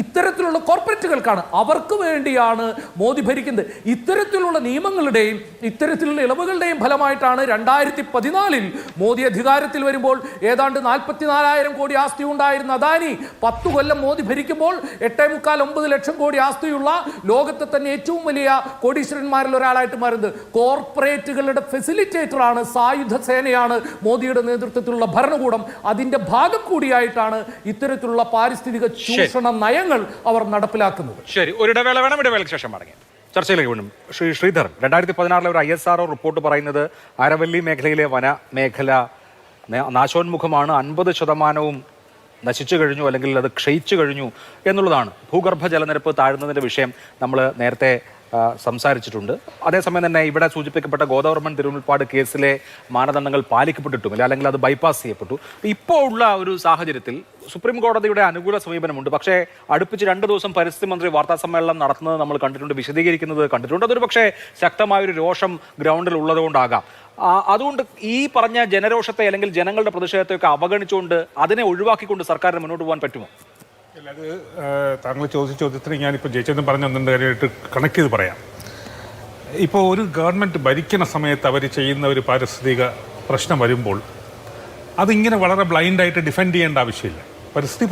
ഇത്തരത്തിലുള്ള കോർപ്പറേറ്റുകൾക്കാണ്. അവർക്ക് വേണ്ടിയാണ് മോദി ഭരിക്കുന്നത്. ഇത്തരത്തിലുള്ള നിയമങ്ങളുടെയും ഇത്തരത്തിലുള്ള ഇളവുകളുടെയും ഫലമായിട്ടാണ് 2014 മോദി അധികാരത്തിൽ വരുമ്പോൾ ഏതാണ്ട് 44,000 കോടി ആസ്തി ഉണ്ടായിരുന്ന അദാനി 10 കൊല്ലം മോദി ഭരിക്കുമ്പോൾ 8.25-9 ലക്ഷം കോടി ആസ്തിയുള്ള ലോകത്തെ തന്നെ ഏറ്റവും വലിയ കോടീശ്വരന്മാരിൽ ഒരാളായിട്ട് മാറുന്നത്. കോർപ്പറേറ്റുകളുടെ ഫെസിലിറ്റേറ്ററാണ്, സായുധ സേനയാണ് മോദിയുടെ നേതൃത്വത്തിലുള്ള ഭരണകൂടം. അതിന്റെ ഭാഗം കൂടിയായിട്ടാണ് ഇത്തരത്തിലുള്ള പാരിസ്ഥിതിക ചൂഷണ നയങ്ങൾ അവർ നടപ്പിലാക്കുന്നത്. ശരി, ഒരു ഇടവേള വേണം. ഇടവേളയ്ക്ക് ശേഷം മടങ്ങി ചർച്ചയിലേക്ക് വീണ്ടും. ശ്രീധർ, 2016 ഒരു ISRO റിപ്പോർട്ട് പറയുന്നത് ആരവല്ലി മേഖലയിലെ വനമേഖല നാശോന്മുഖമാണ്, 50% നശിച്ചു കഴിഞ്ഞു, അല്ലെങ്കിൽ അത് ക്ഷയിച്ചു കഴിഞ്ഞു എന്നുള്ളതാണ്. ഭൂഗർഭ ജലനിരപ്പ് താഴുന്നതിൻ്റെ വിഷയം നമ്മൾ നേരത്തെ സംസാരിച്ചിട്ടുണ്ട്. അതേസമയം തന്നെ ഇവിടെ സൂചിപ്പിക്കപ്പെട്ട ഗോദാവർമൻ തിരുമുൽപ്പാട് കേസിലെ മാനദണ്ഡങ്ങൾ പാലിക്കപ്പെട്ടിട്ടുമില്ല, അല്ലെങ്കിൽ അത് ബൈപ്പാസ് ചെയ്യപ്പെട്ടു. ഇപ്പോൾ ഉള്ള ഒരു സാഹചര്യത്തിൽ സുപ്രീം കോടതിയുടെ അനുകൂല സമീപനമുണ്ട്. പക്ഷേ അടുപ്പിച്ച് 2 ദിവസം പരിസ്ഥിതി മന്ത്രി വാർത്താ സമ്മേളനം നടത്തുന്നത് നമ്മൾ കണ്ടിട്ടുണ്ട്, വിശദീകരിക്കുന്നത് കണ്ടിട്ടുണ്ട്. അതൊരു പക്ഷേ ശക്തമായൊരു രോഷം ഗ്രൗണ്ടിൽ ഉള്ളതുകൊണ്ടാകാം. അതുകൊണ്ട് ഈ പറഞ്ഞ ജനരോഷത്തെ അല്ലെങ്കിൽ ജനങ്ങളുടെ പ്രതിഷേധത്തെയൊക്കെ അവഗണിച്ചുകൊണ്ട്, അതിനെ ഒഴിവാക്കിക്കൊണ്ട് സർക്കാരിന് മുന്നോട്ട് പോകാൻ പറ്റുമോ? അത് താങ്കൾ ചോദിച്ച ചോദ്യത്തിന് ഞാനിപ്പോൾ ജയിച്ചെന്ന് പറഞ്ഞ ഒന്നിൻ്റെ കാര്യമായിട്ട് കണക്ട് ചെയ്ത് പറയാം. ഇപ്പോൾ ഒരു ഗവൺമെൻറ് ഭരിക്കുന്ന സമയത്ത് അവർ ചെയ്യുന്ന ഒരു പാരിസ്ഥിതിക പ്രശ്നം വരുമ്പോൾ അതിങ്ങനെ വളരെ ബ്ലൈൻഡായിട്ട് ഡിഫെൻഡ് ചെയ്യേണ്ട ആവശ്യമില്ല. പരിസ്ഥിതി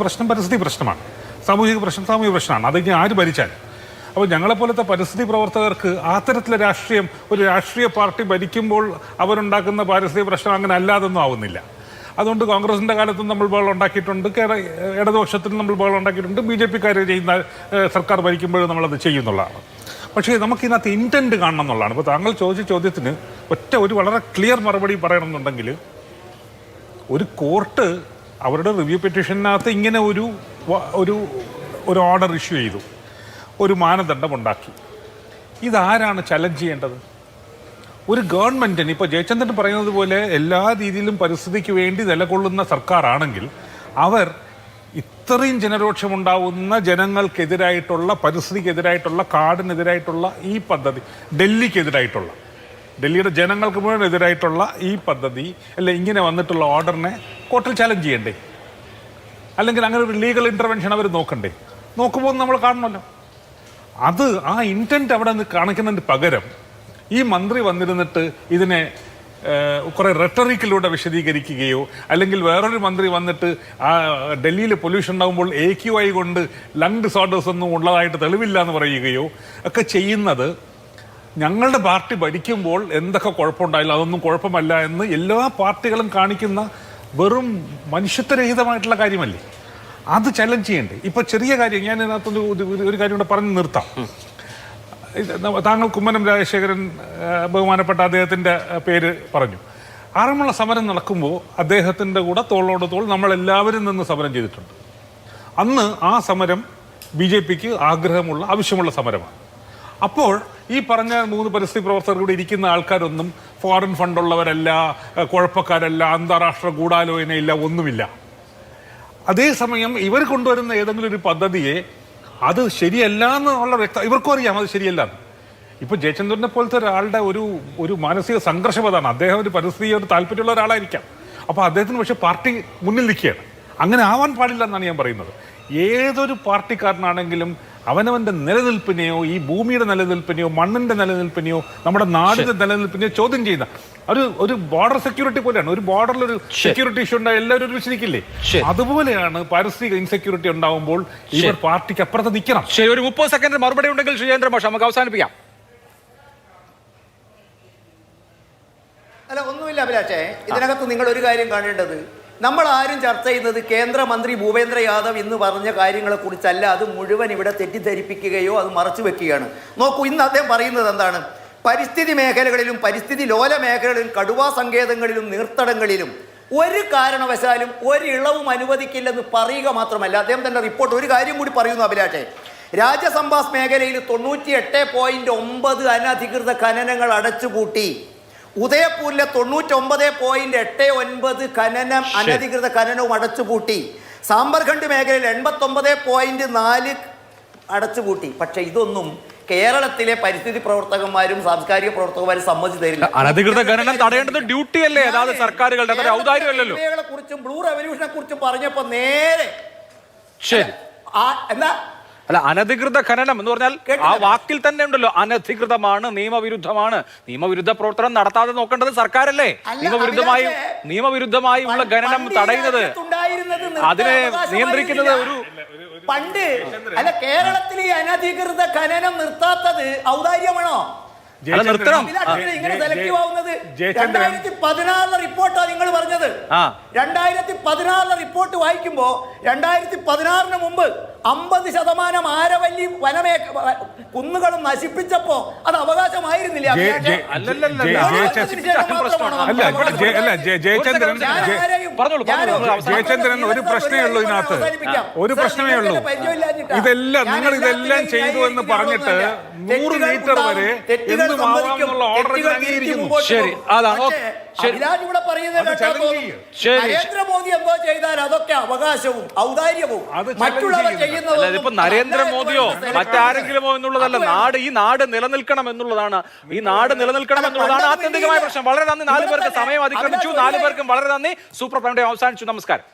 പ്രശ്നമാണ്, സാമൂഹിക പ്രശ്നമാണ്. അതിങ്ങനെ ആര് ഭരിച്ചാൽ. അപ്പോൾ ഞങ്ങളെപ്പോലത്തെ പരിസ്ഥിതി പ്രവർത്തകർക്ക് ആ തരത്തിലെ ഒരു രാഷ്ട്രീയ പാർട്ടി ഭരിക്കുമ്പോൾ അവരുണ്ടാക്കുന്ന പാരിസ്ഥിതിക പ്രശ്നം അങ്ങനെ അല്ലാതൊന്നും ആവുന്നില്ല. അതുകൊണ്ട് കോൺഗ്രസിൻ്റെ കാലത്തും നമ്മൾ ബഹളം ഉണ്ടാക്കിയിട്ടുണ്ട്, ഇടതുപക്ഷത്തിൽ നമ്മൾ ബഹളം ഉണ്ടാക്കിയിട്ടുണ്ട്, BJP-ക്കാർ ചെയ്യുന്ന സർക്കാർ ഭരിക്കുമ്പോൾ നമ്മളത് ചെയ്യുന്നുള്ളതാണ്. പക്ഷേ നമുക്കിതിനകത്ത് ഇൻറ്റൻറ്റ് കാണണം എന്നുള്ളതാണ്. ഇപ്പോൾ താങ്കൾ ചോദിച്ച ചോദ്യത്തിന് ഒരു വളരെ ക്ലിയർ മറുപടി പറയണമെന്നുണ്ടെങ്കിൽ, ഒരു കോർട്ട് അവരുടെ റിവ്യൂ പെറ്റീഷനകത്ത് ഇങ്ങനെ ഒരു ഓർഡർ ഇഷ്യൂ ചെയ്തു, ഒരു മാനദണ്ഡം ഉണ്ടാക്കി. ഇതാരാണ് ചലഞ്ച് ചെയ്യേണ്ടത്? ഒരു ഗവൺമെൻറ്റിന് ഇപ്പോൾ ജയചന്ദ്രൻ പറയുന്നത് പോലെ എല്ലാ രീതിയിലും പരിസ്ഥിതിക്ക് വേണ്ടി നിലകൊള്ളുന്ന സർക്കാരാണെങ്കിൽ അവർ ഇത്രയും ജനരോക്ഷമുണ്ടാവുന്ന ജനങ്ങൾക്കെതിരായിട്ടുള്ള, പരിസ്ഥിതിക്കെതിരായിട്ടുള്ള, കാടിനെതിരായിട്ടുള്ള ഈ പദ്ധതി, ഡൽഹിയുടെ ജനങ്ങൾക്ക് മുഴുവൻ എതിരായിട്ടുള്ള ഈ പദ്ധതി ഇങ്ങനെ വന്നിട്ടുള്ള ഓർഡറിനെ കോർട്ടിൽ ചലഞ്ച് ചെയ്യണ്ടേ? അല്ലെങ്കിൽ അങ്ങനെ ഒരു ലീഗൽ ഇൻ്റർവെൻഷൻ അവർ നോക്കുമ്പോൾ നമ്മൾ കാണണമല്ലോ. ആ ഇൻറ്റൻറ്റ് അവിടെ നിന്ന് കാണിക്കുന്നതിന് പകരം ഈ മന്ത്രി വന്നിരുന്നിട്ട് ഇതിനെ കുറേ റെട്ടറിക്കിലൂടെ വിശദീകരിക്കുകയോ, അല്ലെങ്കിൽ വേറൊരു മന്ത്രി വന്നിട്ട് ഡൽഹിയിൽ പൊല്യൂഷൻ ഉണ്ടാകുമ്പോൾ AQI കൊണ്ട് ലങ് ഡിസോർഡേഴ്സ് ഒന്നും ഉള്ളതായിട്ട് തെളിവില്ല എന്ന് പറയുകയോ ഒക്കെ ചെയ്യുന്നത്, ഞങ്ങളുടെ പാർട്ടി ഭരിക്കുമ്പോൾ എന്തൊക്കെ കുഴപ്പമുണ്ടായില്ല അതൊന്നും കുഴപ്പമല്ല എന്ന് എല്ലാ പാർട്ടികളും കാണിക്കുന്ന വെറും മനുഷ്യത്വരഹിതമായിട്ടുള്ള കാര്യമല്ലേ? അത് ചലഞ്ച് ചെയ്യണ്ടേ? ഇപ്പോൾ ചെറിയ കാര്യം, ഞാൻ ഇതിനകത്തൊരു കാര്യം കൂടെ പറഞ്ഞ് നിർത്താം. താങ്കൾ കുമ്മനം രാജശേഖരൻ ബഹുമാനപ്പെട്ട അദ്ദേഹത്തിൻ്റെ പേര് പറഞ്ഞു. ആറന്മുള സമരം നടക്കുമ്പോൾ അദ്ദേഹത്തിൻ്റെ കൂടെ തോളോട് തോൾ നമ്മളെല്ലാവരും നിന്ന് സമരം ചെയ്തിട്ടുണ്ട്. അന്ന് ആ സമരം BJPക്ക് ആഗ്രഹമുള്ള ആവശ്യമുള്ള സമരമാണ്. അപ്പോൾ ഈ പറഞ്ഞ 3 പരിസ്ഥിതി പ്രവർത്തകർ കൂടി ഇരിക്കുന്ന ആൾക്കാരൊന്നും ഫോറിൻ ഫണ്ടുള്ളവരല്ല, കുഴപ്പക്കാരല്ല, അന്താരാഷ്ട്ര ഗൂഢാലോചനയില്ല, ഒന്നുമില്ല. അതേസമയം ഇവർ കൊണ്ടുവരുന്ന ഏതെങ്കിലും ഒരു പദ്ധതിയെ അത് ശരിയല്ല എന്നുള്ള ഇവർക്കും അറിയാം അത് ശരിയല്ല. ഇപ്പൊ ജയചന്ദ്രനെ പോലത്തെ ഒരാളുടെ ഒരു മാനസിക സംഘർഷം അതാണ്. അദ്ദേഹം ഒരു പരിസ്ഥിതിയോട് താല്പര്യമുള്ള ഒരാളായിരിക്കാം. അപ്പൊ അദ്ദേഹത്തിന് പക്ഷെ പാർട്ടി മുന്നിൽ നിൽക്കുകയാണ്. അങ്ങനെ ആവാൻ പാടില്ല എന്നാണ് ഞാൻ പറയുന്നത്. ഏതൊരു പാർട്ടിക്കാരനാണെങ്കിലും അവനവന്റെ നിലനിൽപ്പിനെയോ ഈ ഭൂമിയുടെ നിലനിൽപ്പിനെയോ മണ്ണിന്റെ നിലനിൽപ്പിനെയോ നമ്മുടെ നാടിന്റെ നിലനിൽപ്പിനെയോ ചോദ്യം ചെയ്യുന്ന ഒരു ബോർഡർ സെക്യൂരിറ്റി പോലെയാണ്. ഒരു ബോർഡറിൽ ഒരു സെക്യൂരിറ്റി ഇഷ്യൂ ഉണ്ടായി എല്ലാവരും ഒരുമിച്ചിരിക്കില്ലേ? അതുപോലെയാണ് പാരിസ്ഥിതിക ഇൻസെക്യൂരിറ്റി ഉണ്ടാവുമ്പോൾ ഇവർ പാർട്ടിക്ക് അപ്പുറത്ത് നിൽക്കണം. ശരി, ഒരു 30 സെക്കൻഡ് മറുപടി ഉണ്ടെങ്കിൽ സുരേന്ദ്രൻ മാഷ് നമുക്ക് അവസാനിപ്പിക്കാം. അല്ല, ഒന്നുമില്ല അഭിലാഷേ. ഇതിനകത്ത് നിങ്ങൾ ഒരു കാര്യം കാണേണ്ടത്, നമ്മൾ ആരും ചർച്ച ചെയ്യുന്നത് കേന്ദ്രമന്ത്രി ഭൂപേന്ദ്ര യാദവ് ഇന്ന് പറഞ്ഞ കാര്യങ്ങളെക്കുറിച്ചല്ല. അത് മുഴുവൻ ഇവിടെ തെറ്റിദ്ധരിപ്പിക്കുകയോ അത് മറച്ചു വെക്കുകയാണ്. നോക്കൂ, ഇന്ന് അദ്ദേഹം പറയുന്നത് എന്താണ്? പരിസ്ഥിതി മേഖലകളിലും പരിസ്ഥിതി ലോല മേഖലകളിലും കടുവാ സങ്കേതങ്ങളിലും നീർത്തടങ്ങളിലും ഒരു കാരണവശാലും ഒരിളവും അനുവദിക്കില്ലെന്ന് പറയുക മാത്രമല്ല, അദ്ദേഹം തന്നെ റിപ്പോർട്ട് ഒരു കാര്യം കൂടി പറയുന്നു അഭിലാഷേ. രാജസംഭാസ് മേഖലയിൽ 98.9 അനധികൃത ഖനനങ്ങൾ അടച്ചുപൂട്ടി. ഉദയപൂരിലെ 99.89 ഖനനം അനധികൃത ഖനനവും അടച്ചുപൂട്ടി. സാമ്പർഖണ്ഡ് മേഖലയിൽ 89.4 അടച്ചുപൂട്ടി. പക്ഷെ ഇതൊന്നും കേരളത്തിലെ പരിസ്ഥിതി പ്രവർത്തകന്മാരും സാംസ്കാരിക പ്രവർത്തകന്മാരും സമ്മതിച്ചു തരില്ല. അനധികൃത ഖനനം തടയേണ്ടത് ഡ്യൂട്ടി അല്ലേ? അതായത് സർക്കാരുകളുടെ ഔദാര്യമല്ലല്ലോ. കുറിച്ചും ബ്ലൂ റെവല്യൂഷനെ കുറിച്ചും പറഞ്ഞപ്പോ നേരെ ശരി എന്താ അല്ല, അനധികൃത ഖനനം എന്ന് പറഞ്ഞാൽ ആ വാക്കിൽ തന്നെ ഉണ്ടല്ലോ, അനധികൃതമാണ്, നിയമവിരുദ്ധമാണ്. നിയമവിരുദ്ധ പ്രവർത്തനം നടത്താതെ നോക്കേണ്ടത് സർക്കാരല്ലേ? നിയമവിരുദ്ധമായി ഉള്ള ഖനനം തടയുന്നത്, അതിനെ നിയന്ത്രിക്കുന്നത് പണ്ട് അല്ല. കേരളത്തിൽ ഈ അനധികൃത ഖനനം നിർത്താത്തത് ഔദാര്യമാണോ? നിർത്തണം. ഇങ്ങനെ സെലക്റ്റീവ് ആവുന്നത് 2016 റിപ്പോർട്ടാണ് നിങ്ങൾ പറഞ്ഞത്. 2016 റിപ്പോർട്ട് വായിക്കുമ്പോ 2016 മുമ്പ് 50% ആരവല്ലി കുന്നുകളും നശിപ്പിച്ചപ്പോ അത് അവകാശമായിരുന്നില്ല. ജയചന്ദ്രൻ ഒരു പ്രശ്നമേ ഉള്ളൂ ഇതിനകത്ത്, ഒരു പ്രശ്നമേ ഉള്ളൂ. ഇതെല്ലാം നിങ്ങൾ ഇതെല്ലാം ചെയ്തു എന്ന് പറഞ്ഞിട്ട് 100 മീറ്റർ വരെ ശരി, അതാണ് ഇവിടെ പറയുന്നത് നരേന്ദ്രമോദി എന്തോ ചെയ്താൽ അതൊക്കെ അവകാശവും ഔദാര്യവും മറ്റുള്ളവർ ചെയ്യുന്നത്. ഇപ്പൊ നരേന്ദ്രമോദിയോ മറ്റാരെങ്കിലുമോ എന്നുള്ളതല്ല, ഈ നാട് നിലനിൽക്കണം എന്നുള്ളതാണ്. ഈ നാട് നിലനിൽക്കണം എന്നുള്ളതാണ് ആത്യന്തികമായ പ്രശ്നം. വളരെ നന്ദി. 4 പേർക്ക് സമയം അതിക്രമിച്ചു. 4 പേർക്കും വളരെ നന്ദി. സൂപ്പർ പ്രൈം ടൈം അവസാനിച്ചു. നമസ്കാരം.